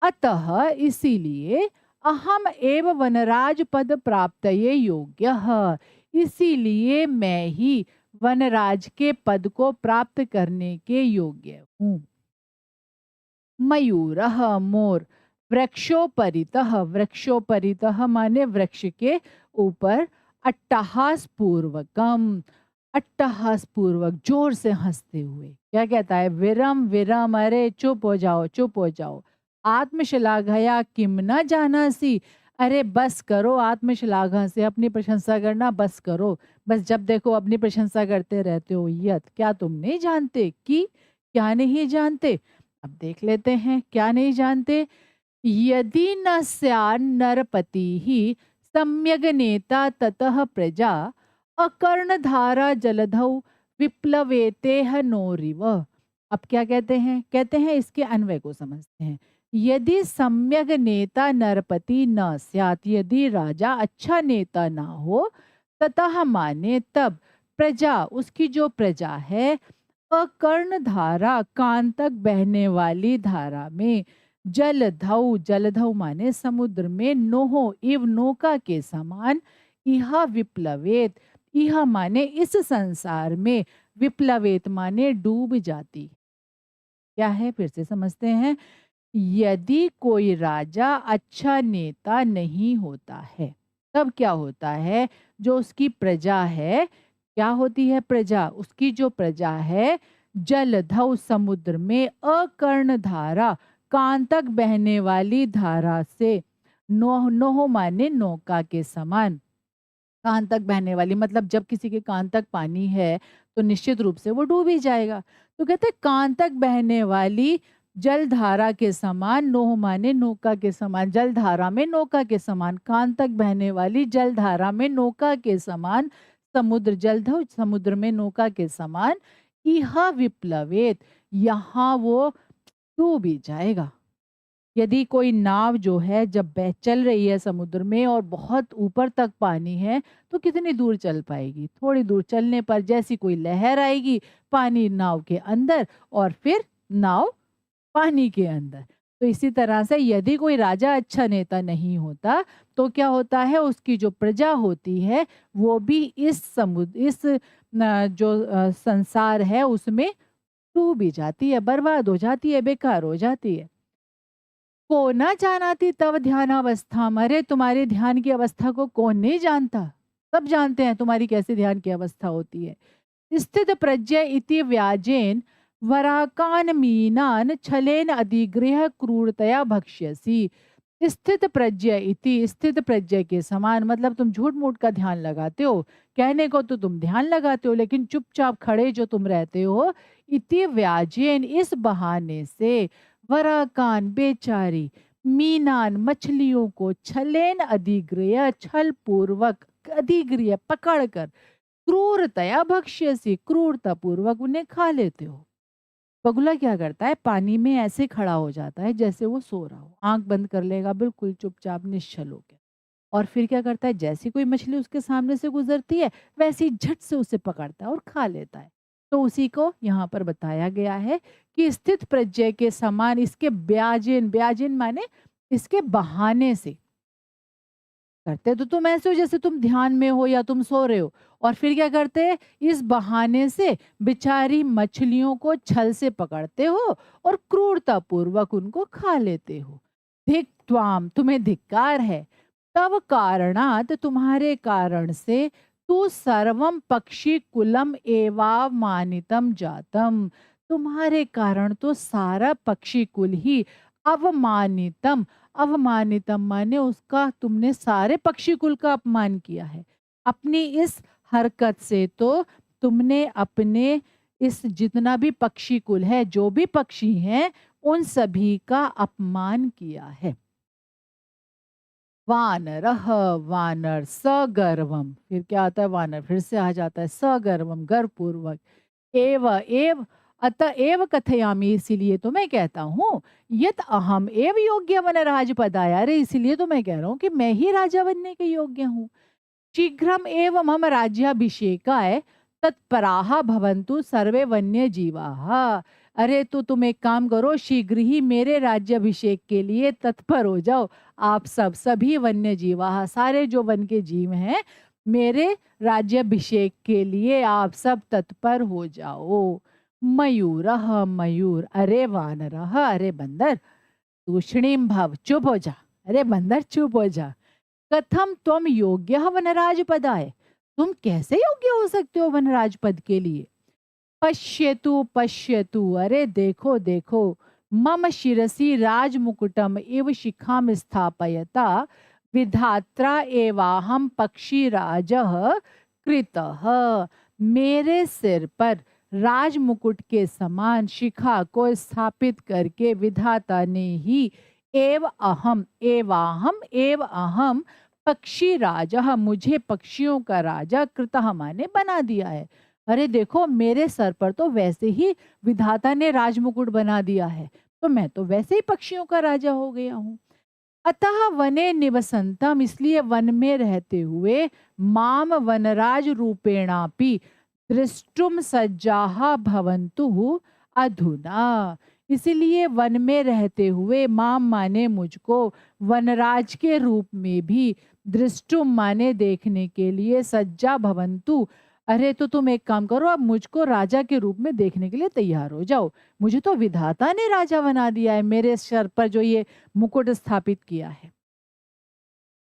अतः इसीलिए अहम एव वनराज पद प्राप्तये योग्यः, इसीलिए मैं ही वनराज के पद को प्राप्त करने के योग्य हूँ। मयूरः, मोर, वृक्षोपरितः, वृक्षोपरितः माने वृक्ष के ऊपर, अट्टहास पूर्वकम, अट्टहास पूर्वक जोर से हंसते हुए। क्या कहता है? विरम विरम, अरे चुप हो जाओ, चुप हो जाओ। आत्मश्लाघया किम न जानासी, अरे बस करो आत्मश्लाघा से, अपनी प्रशंसा करना बस करो। बस जब देखो अपनी प्रशंसा करते रहते हो। यत, क्या तुम नहीं जानते? कि क्या नहीं जानते? अब देख लेते हैं क्या नहीं जानते। यदि न स्यान् नरपति ही सम्यग नेता ततः प्रजा, अकर्णधारा जलधौ विप्लवेते नोरिव। अब क्या कहते हैं? कहते हैं इसके अन्वय को समझते हैं। यदि सम्यग नेता नरपति न स्यात्, यदि राजा अच्छा नेता ना हो, ततः माने तब, प्रजा उसकी जो प्रजा है, अकर्ण धारा कान तक बहने वाली धारा में, जलधौ, जलधौ माने समुद्र में, नोहो इव नौका के समान, इह विप्लवेत, इह माने इस संसार में, विप्लवेत माने डूब जाती। क्या है? फिर से समझते हैं। यदि कोई राजा अच्छा नेता नहीं होता है, तब क्या होता है? जो उसकी प्रजा है, क्या होती है प्रजा? उसकी जो प्रजा है, जलधौ समुद्र में, अकर्ण धारा कान तक बहने वाली धारा से, नोह, नोह माने नौका के समान, कान तक बहने वाली मतलब जब किसी के कान तक पानी है तो निश्चित रूप से वो डूब ही जाएगा। तो कहते हैं कान तक बहने वाली जलधारा के समान, नोह माने नौका के समान, जलधारा में नौका के समान, कान तक बहने वाली जलधारा में नौका के समान, समुद्र जलधौ समुद्र में नौका के समान, इह विप्लवेत, यहाँ वो डूब ही जाएगा। यदि कोई नाव जो है जब बह चल रही है समुद्र में और बहुत ऊपर तक पानी है, तो कितनी दूर चल पाएगी? थोड़ी दूर चलने पर जैसी कोई लहर आएगी, पानी नाव के अंदर और फिर नाव पानी के अंदर। तो इसी तरह से यदि कोई राजा अच्छा नेता नहीं होता, तो क्या होता है? उसकी जो प्रजा होती है वो भी इस समुद्र, इस जो संसार है उसमें डूब ही जाती है, बर्बाद हो जाती है, बेकार हो जाती है। को न जानाती तव ध्यानावस्था, अरे तुम्हारे ध्यान की अवस्था को कौन नहीं जानता? सब जानते हैं तुम्हारी कैसे ध्यान की अवस्था होती है। स्थित प्रज्ञ इति व्याजेन वराकान मीनान छलेन अधिगृह क्रूरतया भक्ष्यसी। स्थित प्रज्ञ इति, स्थित प्रज्ञ के समान मतलब तुम झूठ मूठ का ध्यान लगाते हो। कहने को तो तुम ध्यान लगाते हो लेकिन चुपचाप खड़े जो तुम रहते हो, इति व्याजेन इस बहाने से, वराकान बेचारी, मीनान मछलियों को, छलेन अधिगृह छल पूर्वक, अधिगृह पकड़कर, क्रूरतया भक्ष्यसी क्रूरता पूर्वक उन्हें खा लेते हो। बगुला क्या करता है? पानी में ऐसे खड़ा हो जाता है जैसे वो सो रहा हो, आंख बंद कर लेगा बिल्कुल चुपचाप निश्चल होकर, और फिर क्या करता है? जैसी कोई मछली उसके सामने से गुजरती है वैसे ही झट से उसे पकड़ता है और खा लेता है। तो उसी को यहाँ पर बताया गया है कि स्थित प्रज्ञ के समान, इसके ब्याजिन, ब्याजिन माने इसके बहाने से करते तो तुम ऐसे हो जैसे तुम ध्यान में हो या तुम सो रहे हो, और फिर क्या करते हैं? इस बहाने से बेचारी मछलियों को छल से पकड़ते हो और क्रूरता पूर्वक उनको खा लेते हो। धिक त्वाम, तुम्हें धिक्कार है। तब कारणात, तुम्हारे कारण से, तू सर्वम पक्षी कुलम एवावमानितम जातम, तुम्हारे कारण तो सारा पक्षी कुल ही अवमानितम, अवमानितम माने उसका, तुमने सारे पक्षी कुल का अपमान किया है। अपनी इस हरकत से तो तुमने अपने इस जितना भी पक्षी कुल है, जो भी पक्षी हैं, उन सभी का अपमान किया है। वानरः, वानर, सगर्वम, फिर क्या आता है? वानर फिर से आ जाता है, सगर्वम गर्वपूर्वक, एव एव अतएव कथयामि, इसीलिए तो मैं कहता हूँ, यत अहम एव योग्य वनराज पदाय, अरे इसलिए तो मैं कह रहा हूँ कि मैं ही राजा बनने के योग्य हूँ। शीघ्रम एव मम राज्याभिषेकाय तत्पराः भवन्तु सर्वे वन्य जीवाः। अरे तो तुम एक काम करो, शीघ्र ही मेरे राज्याभिषेक के लिए तत्पर हो जाओ। आप सब, सभी वन्य जीवाः, सारे जो वन के जीव हैं, मेरे राज्याभिषेक के लिए आप सब तत्पर हो जाओ। मयूरः मयूर, अरे वानरः, अरे बंदर, तूष्णीम भव, चुप हो जा। अरे बंदर चुप हो जा। कथम त्वम योग्यः वनराज पदाय, तुम कैसे योग्य हो सकते हो वनराज पद के लिए। पश्यतु पश्यतु, अरे देखो देखो, मम शिरसि राजमुकुटम इव शिखाम स्थापयता विधात्रा एवाहम पक्षीराजः कृतः। मेरे सिर पर राजमुकुट के समान शिखा को स्थापित करके विधाता ने ही एव अहम पक्षी राजा, मुझे पक्षियों का राजा कृतः माने बना दिया है। अरे देखो, मेरे सर पर तो वैसे ही विधाता ने राजमुकुट बना दिया है, तो मैं तो वैसे ही पक्षियों का राजा हो गया हूँ। अतः वने निवसंतम, इसलिए वन में रहते हुए, माम वनराज रूपेणापि दृष्टुम सज्जाः भवन्तु अधुना, इसलिए वन में रहते हुए माम माने मुझको, वनराज के रूप में भी, दृष्टुम माने देखने के लिए, सज्जा भवन्तु, अरे तो तुम एक काम करो, अब मुझको राजा के रूप में देखने के लिए तैयार हो जाओ। मुझे तो विधाता ने राजा बना दिया है, मेरे सर पर जो ये मुकुट स्थापित किया है।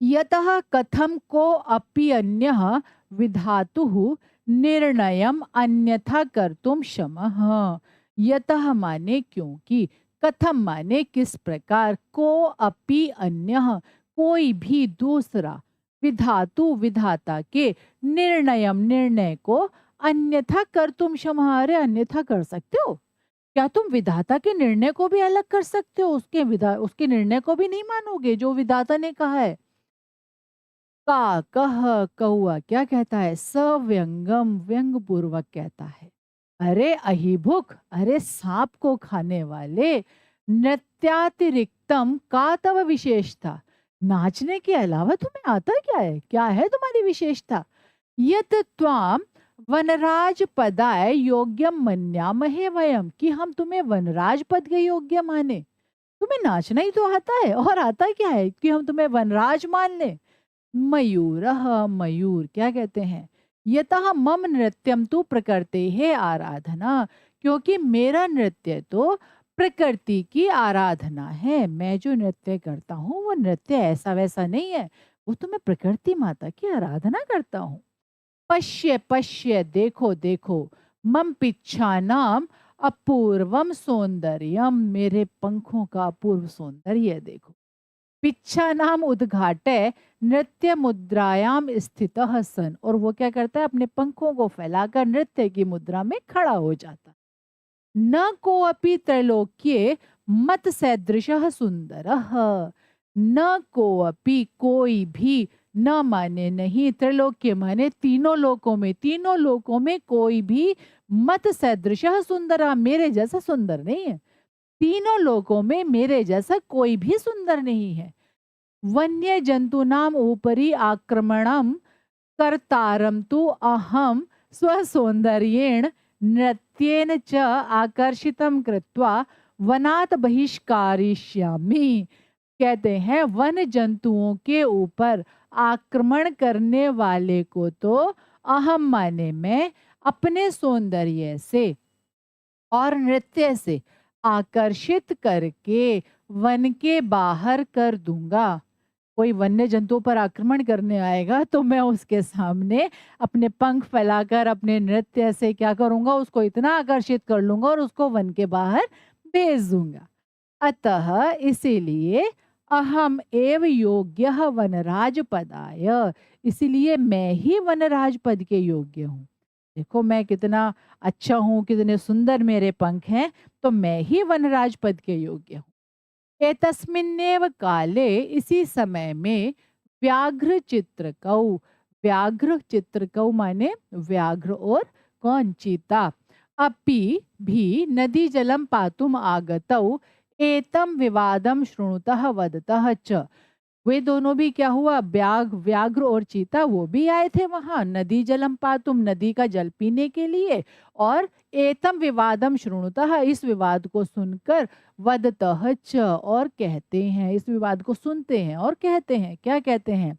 यतः कथम को अपि अन्यः विधातुः निर्णयम अन्यथा कर्तुम क्षमः। यतः माने क्योंकि, कथम माने किस प्रकार, को अपि अन्यः कोई भी दूसरा, विधातु विधाता के, निर्णयम निर्णय को, अन्यथा कर्तुम क्षमः, अरे अन्यथा कर सकते हो क्या? तुम विधाता के निर्णय को भी अलग कर सकते हो? उसके निर्णय को भी नहीं मानोगे जो विधाता ने कहा है? का कह कौआ क्या कहता है? सव्यंगम, व्यंग पूर्वक कहता है। अरे अहिभुक, अरे सांप को खाने वाले, नृत्यातिरिक्तम का तव विशेषता, नाचने के अलावा तुम्हें आता क्या है? क्या है तुम्हारी विशेषता? यत त्वाम वनराज पदाय योग्यम मन्यामहे वयम, कि हम तुम्हें वनराज पद के योग्य माने। तुम्हें नाचना ही तो आता है, और आता क्या है कि हम तुम्हें वनराज मान लें। मयूरः मयूर क्या कहते हैं? यतः मम नृत्यम तु प्रकृते है आराधना, क्योंकि मेरा नृत्य तो प्रकृति की आराधना है। मैं जो नृत्य करता हूँ वो नृत्य ऐसा वैसा नहीं है, वो तो मैं प्रकृति माता की आराधना करता हूँ। पश्य पश्य, देखो देखो, मम पिच्छानाम अपूर्वम सौंदर्यम, मेरे पंखों का अपूर्व सौंदर्य देखो। पिच्छा नाम उद्घाटे नृत्य मुद्रायाम स्थितः सन, और वो क्या करता है? अपने पंखों को फैलाकर नृत्य की मुद्रा में खड़ा हो जाता। न कोऽपि त्रैलोक्ये मत सदृशः सुंदरः, न कोऽपि कोई भी, न माने नहीं, त्रैलोक्य माने तीनों लोकों में, तीनों लोकों में कोई भी, मत सदृशः सुंदर, मेरे जैसा सुंदर नहीं है। तीनों लोकों में मेरे जैसा कोई भी सुंदर नहीं है। वन्य जंतूनाम ऊपरी आक्रमणम कर्तारम तु अहम स्वसौंदर्येण नृत्येन च आकर्षितम कृत्वा वनात् बहिष्कारिष्यामि। कहते हैं वन जंतुओं के ऊपर आक्रमण करने वाले को तो अहम माने मैं अपने सौंदर्य से और नृत्य से आकर्षित करके वन के बाहर कर दूंगा। कोई वन्य जंतुओं पर आक्रमण करने आएगा तो मैं उसके सामने अपने पंख फैलाकर अपने नृत्य से क्या करूंगा? उसको इतना आकर्षित कर लूंगा और उसको वन के बाहर भेज दूंगा। अतः इसीलिए अहम एव योग्यः वनराज पदाय, इसीलिए मैं ही वनराज पद के योग्य हूँ। देखो मैं कितना अच्छा हूँ, कितने सुंदर मेरे पंख हैं, तो मैं ही वनराज पद के योग्य हूँ। एतस्मिन्नेव काले, इसी समय में, व्याघ्र चित्रकौ, व्याघ्र चित्रकौ माने व्याघ्र और कौन? चीता। अपि भी नदी जलम पातुम आगतौ एतम विवादम श्रृणुतः वदतः च। वे दोनों भी क्या हुआ, व्याघ्र और चीता वो भी आए थे वहां नदी जलम पातुम, नदी का जल पीने के लिए। और एतम विवादम श्रृणुतः, इस विवाद को सुनकर, वदतः च, और कहते हैं, इस विवाद को सुनते हैं और कहते हैं, क्या कहते हैं,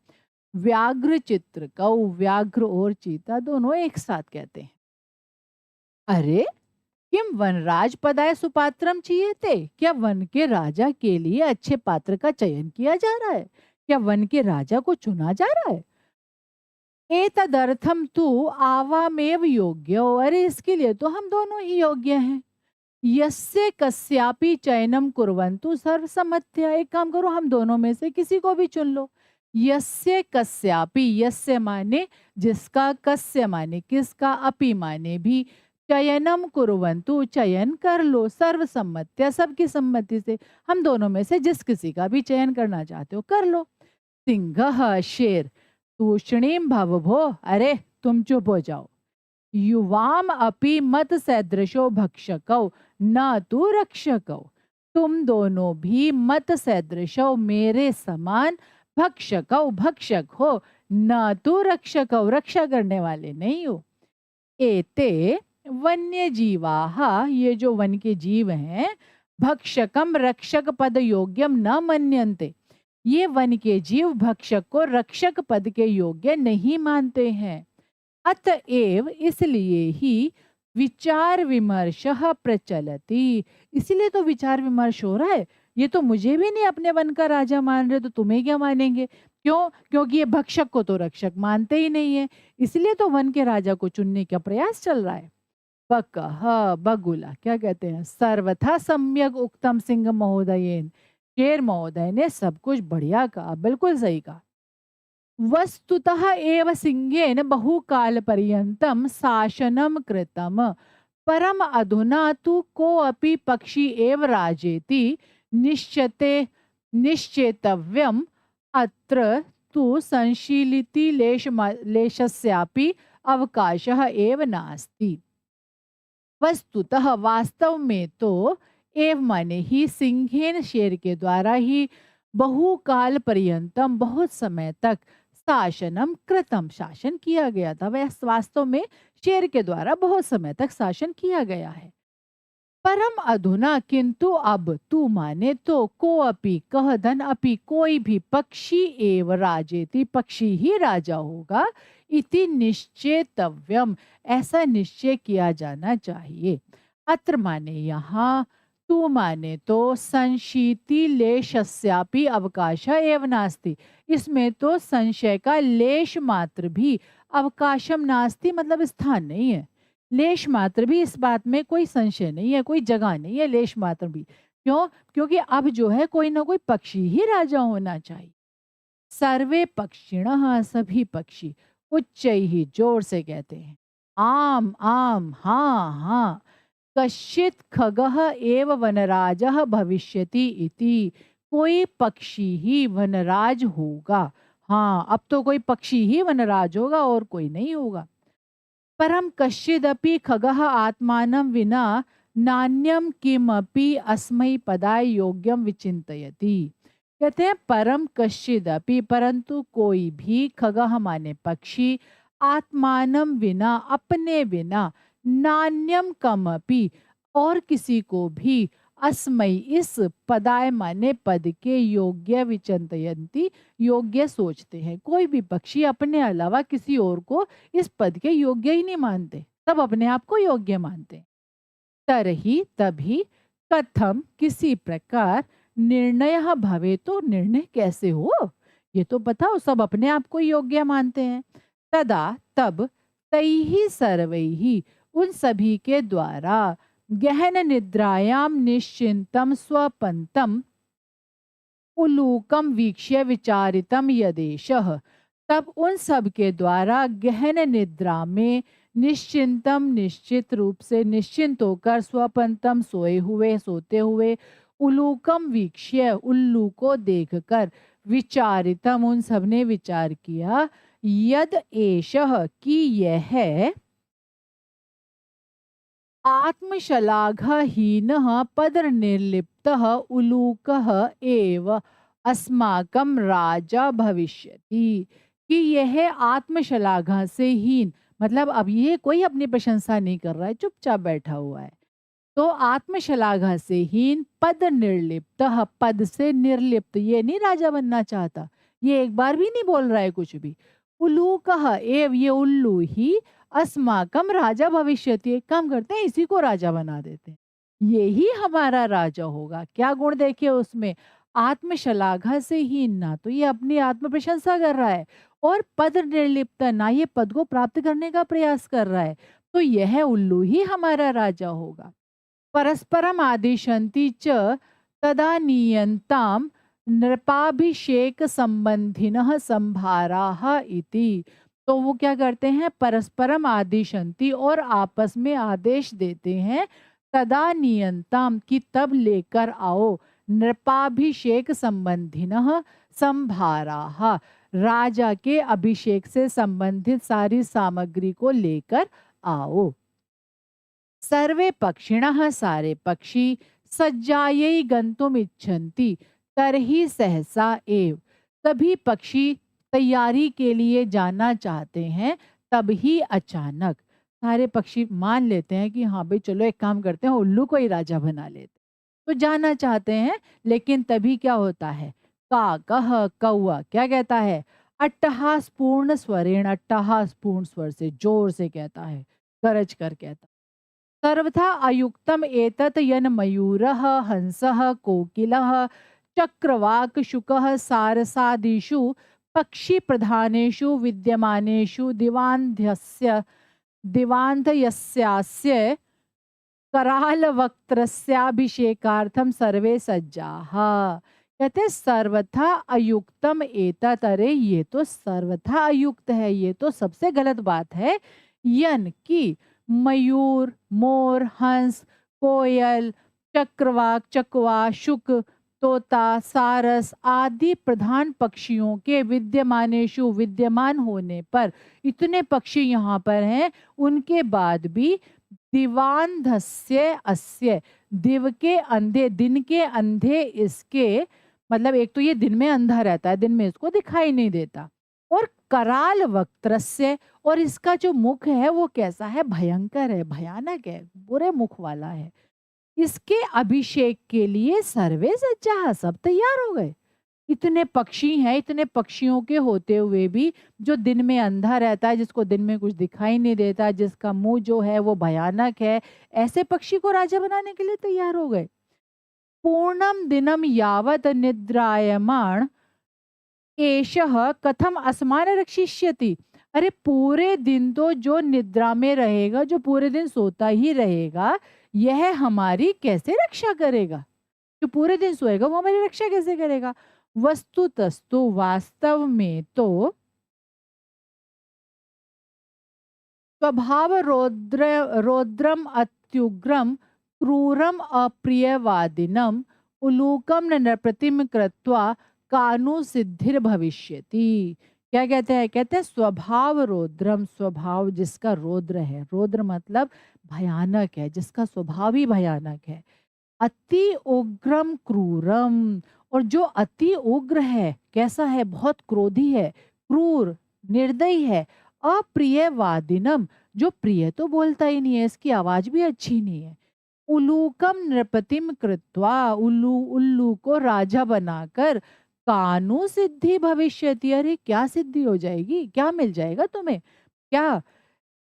व्याघ्र चित्र कौ, व्याघ्र और चीता दोनों एक साथ कहते हैं, अरे किम वनराज पदाय सुपात्रम चाहिए थे, क्या वन के राजा के लिए अच्छे पात्र का चयन किया जा रहा है, क्या वन के राजा को चुना जा रहा है। एतदर्थम तु आवामेव योग्य, अरे इसके लिए तो हम दोनों ही योग्य हैं। यस्य कस्यापि चयनम कुर्वन्तु सर्वसम्मत्या, एक काम करो हम दोनों में से किसी को भी चुन लो। यस्य कस्यापि, यस्य माने जिसका, कस्य माने किसका, अपि माने भी, चयनम कुर्वन्तु चयन कर लो, सर्वसम्मत्या सबकी सम्मति से, हम दोनों में से जिस किसी का भी चयन करना चाहते हो कर लो। सिंहः शेर, तूष्णीम भवभो, अरे तुम चुप हो जाओ। युवाम अपि मत सदृशो भक्षकौ न तू रक्षकौ, तुम दोनों भी मत सदृशो मेरे समान भक्षकौ भक्षक हो, न तू रक्षकौ रक्षा करने वाले नहीं हो। एते वन्य जीवाः, ये जो वन के जीव हैं, भक्षकम रक्षक पद योग्यम न मन्यन्ते, ये वन के जीव भक्षक को रक्षक पद के योग्य नहीं मानते हैं। अतएव इसलिए ही विचार विमर्श प्रचलति, इसलिए तो विचार विमर्श हो रहा है। ये तो मुझे भी नहीं अपने वन का राजा मान रहे, तो तुम्हें क्या मानेंगे, क्यों, क्योंकि ये भक्षक को तो रक्षक मानते ही नहीं है, इसलिए तो वन के राजा को चुनने का प्रयास चल रहा है। बकह बगुला, क्या कहते हैं, सर्वथा सम्यक उक्तम सिंह महोदयेन, शेर महोदय ने सब कुछ बढ़िया कहा, बिल्कुल सही कहा। वस्तुतः एव सिंहेन बहुकाल पर्यन्तं शासनं कृतम्, परम अधुना तु कोऽपि पक्षी एव राजेति निश्चते निश्चेतव्यम्, अत्र तु संशीलिति लेशस्यापि अवकाशः एव नास्ति। वस्तुतः वास्तव में तो, एव माने ही, सिंहेन शेर के द्वारा ही, बहुकाल पर्यंतम बहुत समय तक, शासनम कृतम शासन किया गया था, वह वास्तव में शेर के द्वारा बहुत समय तक शासन किया गया है। परम अधुना किंतु अब, तू माने तो, को अपि कह धन अपि, कोई भी पक्षी एव राजेति पक्षी ही राजा होगा, इति निश्चेतव्यम, ऐसा निश्चय किया जाना चाहिए। अत्र माने यहाँ, तू माने तो, संशीति लेशस्यापि अवकाश एव नास्ति, इसमें तो संशय का लेश मात्र भी, अवकाशम नास्ति मतलब स्थान नहीं है, लेश मात्र भी इस बात में कोई संशय नहीं है, कोई जगह नहीं है, लेश मात्र भी। क्यों, क्योंकि अब जो है कोई ना कोई पक्षी ही राजा होना चाहिए। सर्वे पक्षिणः, सभी पक्षी, उच्च ही जोर से कहते हैं, आम आम, हाँ हाँ, कश्चित खगः एव वनराजः भविष्यति इति, कोई पक्षी ही वनराज होगा, हाँ अब तो कोई पक्षी ही वनराज होगा और कोई नहीं होगा। परम कश्चिदपि खगः आत्मानं विना नान्यम किमपि अस्मै पदाय योग्यम विचिंतयति, कहते हैं परम कश्चिदपि, परंतु कोई भी, खगः माने पक्षी, आत्मानं विना अपने बिना, नान्यम कमपि और किसी को भी, अस्मय इस, पदाय माने पद के, योग्य विचिंतयन्ति योग्य सोचते हैं। कोई भी पक्षी अपने अलावा किसी और को इस पद के योग्य ही नहीं मानते, सब अपने आप को योग्य मानते हैं। तरही तभी, कथम किसी प्रकार, निर्णय भवे तो निर्णय कैसे हो, ये तो बताओ, सब अपने आप को योग्य मानते हैं। तदा तब, तैहि सर्वैहि उन सभी के द्वारा, गहन निद्रायाम निश्चिंतम स्वपंतम उलूकम वीक्ष्य विचारितम यदेशः, तब उन सब के द्वारा गहन निद्रा में, निश्चिंतम निश्चित रूप से, निश्चिंत होकर, स्वपंतम सोए हुए सोते हुए, उलूकम वीक्ष्य उल्लू को देखकर, विचारितम उन सब ने विचार किया, यद एषः कि यह है, आत्मशलाघहीनः पदनिर्लिप्तः उलूकः एव अस्माकं राजा भविष्यति। कि यह आत्मशलाघा से हीन, मतलब अब ये कोई अपनी प्रशंसा नहीं कर रहा है, चुपचाप बैठा हुआ है। तो आत्मशलाघा से हीन, पद निर्लिप्त, पद से निर्लिप्त, ये नहीं राजा बनना चाहता, ये एक बार भी नहीं बोल रहा है कुछ भी। उल्लूकः एव, ये उल्लू ही अस्माकम राजा भविष्यति, एक काम करते हैं इसी को राजा बना देते हैं, ये ही हमारा राजा होगा। क्या गुण देखिए उसमें, आत्मशलाघा से हीन, ना तो ये अपनी आत्म प्रशंसा कर रहा है, और पद निर्लिप्त, ना ये पद को प्राप्त करने का प्रयास कर रहा है। तो यह उल्लू ही हमारा राजा होगा। परस्परम आदिशन्ति च तदा नियन्तां नृपाभिषेक संबंधिनः संभाराः इति। तो वो क्या करते हैं, परस्परम आदिशन्ति, और आपस में आदेश देते हैं, तदा नियन्ताम, कि तब लेकर आओ, नृपाभिषेक संबंधिनः संभाराः, राजा के अभिषेक से संबंधित सारी सामग्री को लेकर आओ। सर्वे पक्षिणः, सारे पक्षी, सज्जायै गंतुम इच्छन्ति तरहि सहसा एव, सभी पक्षी तैयारी के लिए जाना चाहते हैं, तभी अचानक सारे पक्षी मान लेते हैं कि हाँ भाई चलो एक काम करते हैं, उल्लू को ही राजा बना लेते हैं। तो जाना चाहते हैं, लेकिन तभी क्या होता है, का कह कौआ क्या कहता है, अट्टहास पूर्ण स्वरेण, अट्टहास पूर्ण स्वर से जोर से कहता है, गरज कर कहता है, सर्वथा अयुक्तम एतत् यन मयूरः हंसः कोकिलः चक्रवाक शुकः सारसादिषु पक्षी प्रधानेषु विद्यमानेषु दिवान्धयस्यास्य करालवक्त्रस्याभिषेकार्थम सर्वे सज्जाः। कहते हैं सर्वथा अयुक्तम एतत्, अरे ये तो सर्वथा अयुक्त है, ये तो सबसे गलत बात है। यन की मयूर, मोर, हंस, कोयल, चक्रवाक, चकवा, शुक, तोता, सारस आदि प्रधान पक्षियों के विद्यमानेशु, विद्यमान होने पर, इतने पक्षी यहाँ पर हैं, उनके बाद भी दिवांधस्य अस्य, दिव के अंधे, दिन के अंधे इसके, मतलब एक तो ये दिन में अंधा रहता है, दिन में इसको दिखाई नहीं देता, और कराल वक्त्रस्य, और इसका जो मुख है वो कैसा है, भयंकर है, भयानक है, बुरे मुख वाला है। इसके अभिषेक के लिए सर्वे सज्जा, सब तैयार हो गए। इतने पक्षी हैं, इतने पक्षियों के होते हुए भी जो दिन में अंधा रहता है, जिसको दिन में कुछ दिखाई नहीं देता, जिसका मुंह जो है वो भयानक है, ऐसे पक्षी को राजा बनाने के लिए तैयार हो गए। पूर्णम दिनम यावत निद्रायमाण एषः कथम अस्मान रक्षिष्यति, अरे पूरे दिन तो जो निद्रा में रहेगा, जो पूरे दिन सोता ही रहेगा, यह हमारी कैसे रक्षा करेगा, जो पूरे दिन सोएगा वो हमारी रक्षा कैसे करेगा। वस्तुतस्तु, वास्तव में तो स्वभाव रौद्रम अत्युग्रम क्रूरम अप्रियवादिनम उलूकम नृप्रतिम कृत्वा कानु सिद्धिर भविष्यति। क्या कहते हैं, कहते हैं स्वभाव रौद्रम, स्वभाव जिसका रौद्र है, रौद्र मतलब भयानक है, जिसका स्वभाव ही भयानक है। अति उग्रम क्रूरम, और जो अति उग्र है, कैसा है, बहुत क्रोधी है, क्रूर, निर्दयी है। अप्रियवादिनम, जो प्रिय तो बोलता ही नहीं है, इसकी आवाज भी अच्छी नहीं है। उलूकम नृपतिम कृत्वा, उल्लू, उल्लू को राजा बनाकर, कानु सिद्धि भविष्यति, अरे क्या सिद्धि हो जाएगी, क्या मिल जाएगा तुम्हें, क्या,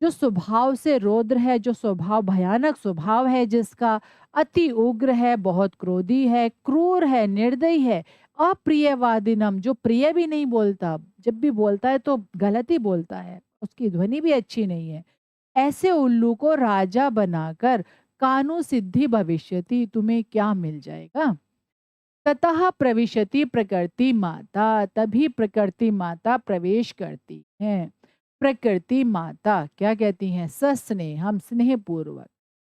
जो स्वभाव से रौद्र है, जो स्वभाव भयानक स्वभाव है जिसका, अति उग्र है, बहुत क्रोधी है, क्रूर है, निर्दयी है, अप्रियवादिनम, जो प्रिय भी नहीं बोलता, जब भी बोलता है तो गलत ही बोलता है, उसकी ध्वनि भी अच्छी नहीं है, ऐसे उल्लू को राजा बनाकर कानु सिद्धि भविष्यति, तुम्हें क्या मिल जाएगा। ततः प्रविशति प्रकृति माता, तभी प्रकृति माता प्रवेश करती है। प्रकृति माता क्या कहती हैं, सस्नेह, हम स्नेह पूर्वक,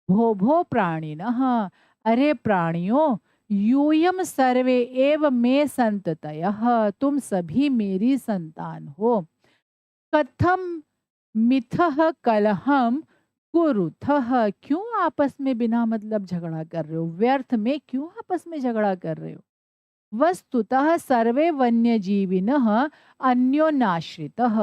भो भो प्राणिनः, अरे प्राणियों, यूयम सर्वे एव मे संततयः, तुम सभी मेरी संतान हो। कथम मिथः कलहम कुरुथः, क्यों आपस में बिना मतलब झगड़ा कर रहे हो, व्यर्थ में क्यों आपस में झगड़ा कर रहे हो। वस्तुतः सर्वे वन्यजीविनः अन्योनाश्रितः,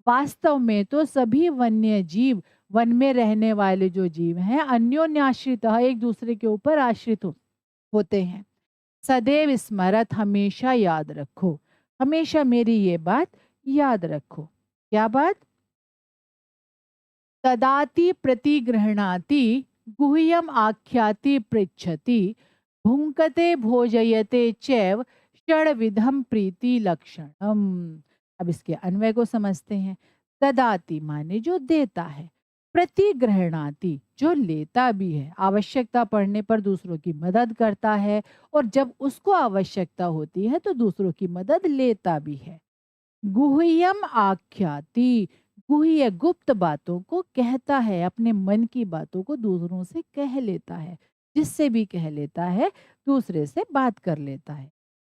वास्तव में तो सभी वन्य जीव, वन में रहने वाले जो जीव हैं, अन्योन्याश्रितः, एक दूसरे के ऊपर आश्रित होते हैं। सदैव स्मरत, हमेशा याद रखो, हमेशा मेरी ये बात याद रखो। क्या बात? तदाति प्रतिगृह्णाति, गुह्यम आख्याति पृच्छति, भुंकते भोजयते चैव षड्विधम प्रीति लक्षणम। अब इसके अन्वय को समझते हैं। तदाति माने जो देता है, प्रतिगृह्णाति जो लेता भी है, आवश्यकता पड़ने पर दूसरों की मदद करता है, और जब उसको आवश्यकता होती है तो दूसरों की मदद लेता भी है। गुह्यम आख्याति, गुह्य गुप्त बातों को कहता है, अपने मन की बातों को दूसरों से कह लेता है, जिससे भी कह लेता है दूसरे से बात कर लेता है।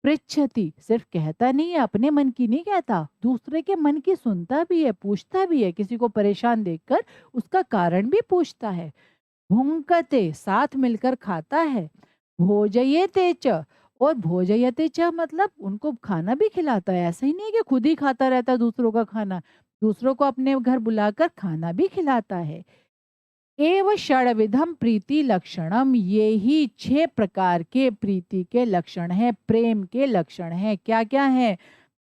पृच्छति, सिर्फ कहता नहीं है, अपने मन की नहीं कहता, दूसरे के मन की सुनता भी है, पूछता भी है, किसी को परेशान देखकर उसका कारण भी पूछता है। भुंकते, साथ मिलकर खाता है। भोजयेते च, और भोजयते च मतलब उनको खाना भी खिलाता है। ऐसा ही नहीं है कि खुद ही खाता रहता है दूसरों का खाना, दूसरों को अपने घर बुलाकर खाना भी खिलाता है। एव षड्विधम प्रीति लक्षणम, ये ही 6 प्रकार के प्रीति के लक्षण हैं, प्रेम के लक्षण हैं। क्या क्या है?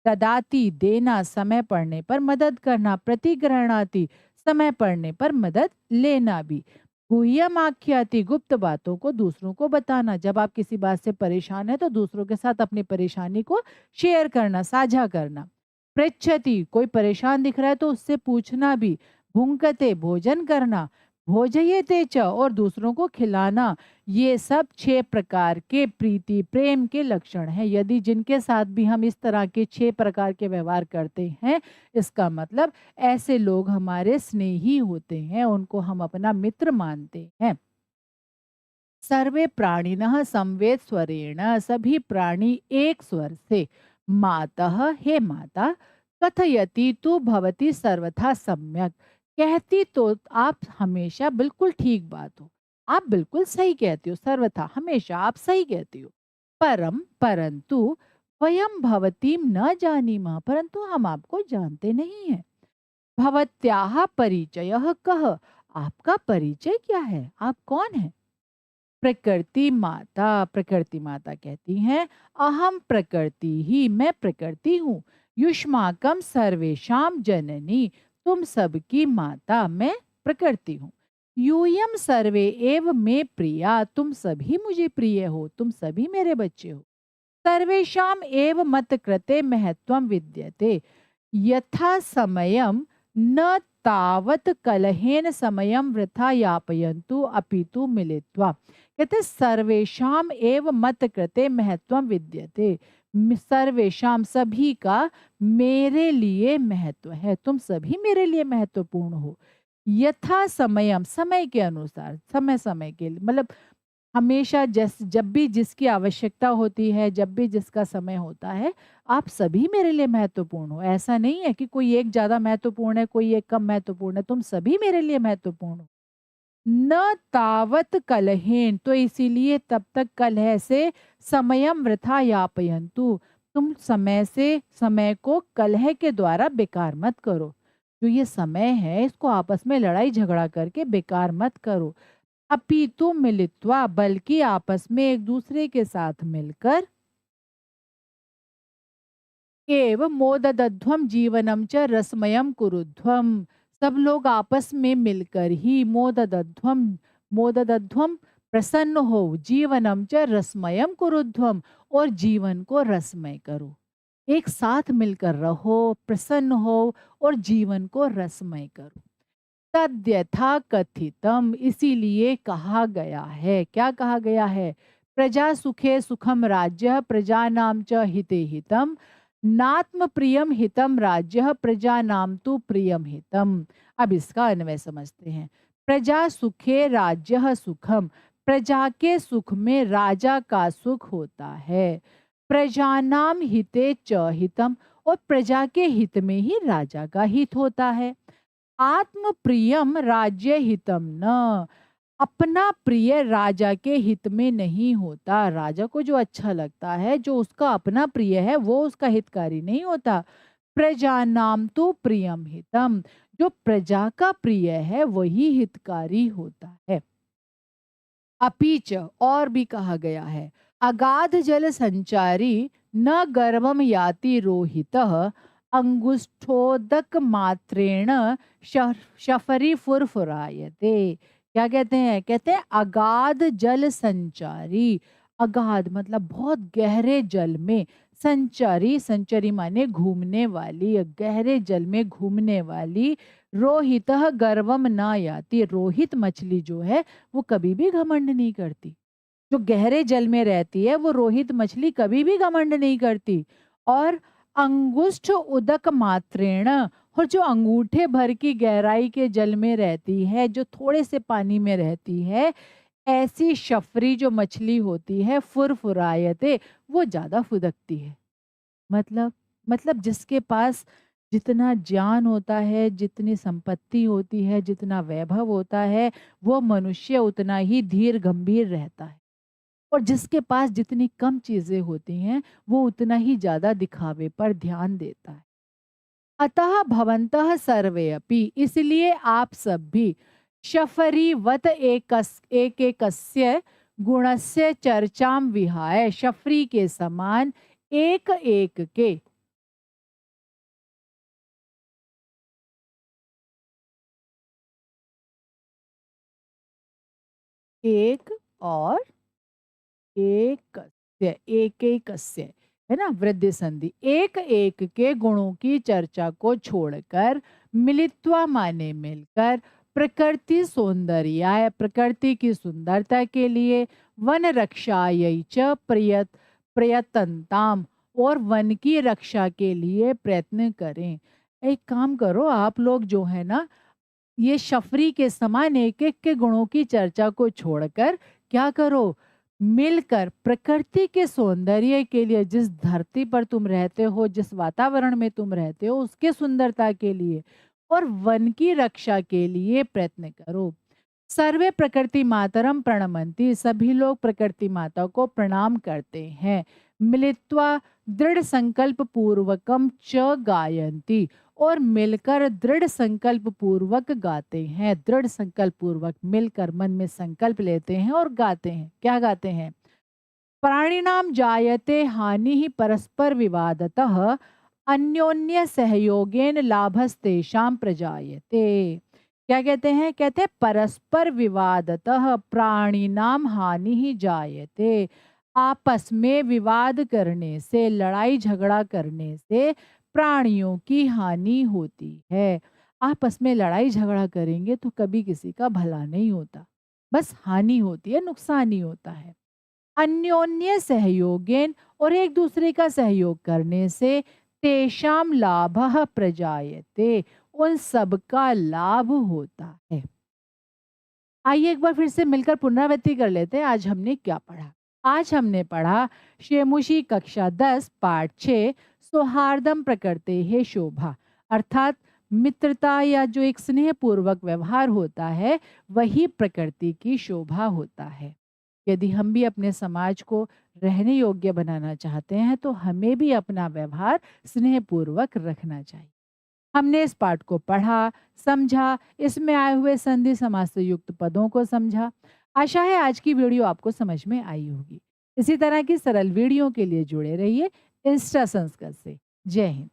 तदाति, देना, समय पड़ने पर मदद करना। प्रतिग्रहणाति, समय पड़ने पर मदद लेना भी। गुह्यम आख्याति, गुप्त बातों को दूसरों को बताना। जब आप किसी बात से परेशान है तो दूसरों के साथ अपनी परेशानी को शेयर करना, साझा करना। पृच्छति, कोई परेशान दिख रहा है तो उससे पूछना भी। भुंकते, भोजन करना। भोजयेते च, और दूसरों को खिलाना। ये सब 6 प्रकार के प्रीति प्रेम के लक्षण हैं। यदि जिनके साथ भी हम इस तरह के 6 प्रकार के व्यवहार करते हैं, इसका मतलब ऐसे लोग हमारे स्नेही होते हैं, उनको हम अपना मित्र मानते हैं। सर्वे प्राणिनः संवेद स्वरेण, सभी प्राणी एक स्वर से। मातः, हे माता। कथयति तु भवती सर्वथा सम्यक, कहती तो आप हमेशा बिल्कुल ठीक बात हो, आप बिल्कुल सही कहती हो, सर्वथा हमेशा आप सही कहती हो। परम, परंतु वयम भवतीम न जानीमः, परंतु हम आपको जानते नहीं हैं। भवत्याः परिचयः कः, आपका परिचय क्या है, आप कौन है? प्रकृति माता, प्रकृति माता कहती हैं, अहम प्रकृति ही, मैं प्रकृति हूँ। युष्माकम सर्वेशाम जननी, तुम सबकी माता मैं प्रकृति हूँ। यूयम सर्वे एव मे प्रिया, तुम सभी मुझे प्रिय हो, तुम सभी मेरे बच्चे हो। सर्वेषाम एव मत कृते महत्वम विद्यते, यथा समयम न तावत कलहेन समयम वृथा यापयन्तु अपितु मिलित्वा। कहते सर्वेषाम एव मत कृते महत्वम विद्यते, सर्वेषाम सभी का मेरे लिए महत्व है, तुम सभी मेरे लिए महत्वपूर्ण हो। यथा समयम, समय के अनुसार, समय समय के मतलब हमेशा जब भी जिसकी आवश्यकता होती है, जब भी जिसका समय होता है, आप सभी मेरे लिए महत्वपूर्ण हो। ऐसा नहीं है कि कोई एक ज़्यादा महत्वपूर्ण है, कोई एक कम महत्वपूर्ण है, तुम सभी मेरे लिए महत्वपूर्ण हो। न तावत कलहेन, तो इसीलिए तब तक कलह से समयम वृथा यापयन्तु, तुम समय से समय को कलह के द्वारा बेकार मत करो। जो ये समय है इसको आपस में लड़ाई झगड़ा करके बेकार मत करो। अपितु मिलित्वा, बल्कि आपस में एक दूसरे के साथ मिलकर। एव मोदध्वम जीवनम च रसमयम कुरुध्वम, सब लोग आपस में मिलकर ही मोदध्वम, मोदध्वम प्रसन्न हो, जीवनम च रसमयम कुरुध्वम, और जीवन को रसमय करो। एक साथ मिलकर रहो, प्रसन्न हो और जीवन को रसमय करो। तद्यथा कथितम, इसीलिए कहा गया है। क्या कहा गया है? प्रजा सुखे सुखम राज्य प्रजानाम च हिते हितम, नात्म प्रियम हितम राज्य प्रजानाम तु प्रियम हितम। अब इसका अन्वय समझते हैं। प्रजा सुखे राज्य सुखम, प्रजा के सुख में राजा का सुख होता है। प्रजानाम हिते च हितम, और प्रजा के हित में ही राजा का हित होता है। आत्म प्रियम राज्य हितम न, अपना प्रिय राजा के हित में नहीं होता। राजा को जो अच्छा लगता है, जो उसका अपना प्रिय है, वो उसका हितकारी नहीं होता। प्रजा नाम तो प्रियम हितम, जो प्रजा का प्रिय है वही हितकारी होता है। अपीच, और भी कहा गया है, अगाध जल संचारी न गर्भम याति रोहितः अंगुष्ठोदक मात्रेण शफरी फुरफुरायते। क्या कहते हैं? कहते हैं अगाध जल संचारी। अगाध मतलब बहुत गहरे जल में, संचारी, संचारी माने घूमने वाली, गहरे जल में घूमने वाली। रोहितः गर्वम न याति, रोहित मछली जो है वो कभी भी घमंड नहीं करती। जो गहरे जल में रहती है वो रोहित मछली कभी भी घमंड नहीं करती। और अंगुष्ठ उदक मात्रेण, और जो अंगूठे भर की गहराई के जल में रहती है, जो थोड़े से पानी में रहती है, ऐसी शफरी जो मछली होती है, फुरफुरायते, वो ज्यादा फुदकती है। मतलब मतलब जिसके पास जितना ज्ञान होता है, जितनी संपत्ति होती है, जितना वैभव होता है, वो मनुष्य उतना ही धीर गंभीर रहता है। और जिसके पास जितनी कम चीजें होती हैं, वो उतना ही ज्यादा दिखावे पर ध्यान देता है। अतः भवन्तः सर्वे अपि, इसलिए आप सब भी शफरीवत एकस्य गुणस्य चर्चाम विहाय, शफरी के समान एक एक के, एक और एकस्य, एकैकस्य, है ना, वृद्धि संधि, एक एक के गुणों की चर्चा को छोड़कर, मिलित्वा माने मिलकर, प्रकृति सौंदर्याय, प्रकृति की सुंदरता के लिए, वन रक्षायै च प्रयतनताम, और वन की रक्षा के लिए प्रयत्न करें। एक काम करो आप लोग जो है ना, ये शफरी के समान एक एक के गुणों की चर्चा को छोड़कर क्या करो, मिलकर प्रकृति के सौंदर्य के लिए, जिस धरती पर तुम रहते हो, जिस वातावरण में तुम रहते हो, उसके सुंदरता के लिए और वन की रक्षा के लिए प्रयत्न करो। सर्वे प्रकृति मातरम प्रणमंती, सभी लोग प्रकृति माता को प्रणाम करते हैं। मिलित्वा दृढ़ संकल्प पूर्वकम च गायंती, और मिलकर दृढ़ संकल्प पूर्वक गाते हैं। दृढ़ संकल्प पूर्वक मिलकर मन में संकल्प लेते हैं और गाते हैं। क्या गाते हैं? प्राणिनाम जायते हानि ही परस्पर विवादतः अन्योन्य सहयोगेन लाभस्तेषां प्रजायते। क्या कहते हैं? कहते हैं परस्पर विवादतः प्राणिनाम हानि ही जायते, आपस में विवाद करने से, लड़ाई झगड़ा करने से प्राणियों की हानि होती है। आपस में लड़ाई झगड़ा करेंगे तो कभी किसी का भला नहीं होता, बस हानि होती है, नुकसान ही होता है। अन्योन्य सहयोगेन, और एक दूसरे का सहयोग करने से, तेषाम लाभः प्रजायते, उन सब का लाभ होता है। आइए एक बार फिर से मिलकर पुनरावृत्ति कर लेते हैं, आज हमने क्या पढ़ा। आज हमने पढ़ा शेमुशी कक्षा 10 पाठ 6, सौहार्दम प्रकृते है शोभा, अर्थात मित्रता या जो एक स्नेह पूर्वक व्यवहार होता है वही प्रकृति की शोभा होता है। यदि हम भी अपने समाज को रहने योग्य बनाना चाहते हैं तो हमें भी अपना व्यवहार स्नेह पूर्वक रखना चाहिए। हमने इस पाठ को पढ़ा, समझा, इसमें आए हुए संधि समास से युक्त पदों को समझा। आशा है आज की वीडियो आपको समझ में आई होगी। इसी तरह की सरल वीडियो के लिए जुड़े रहिए इंस्टा संस्कृत से। जय हिंद।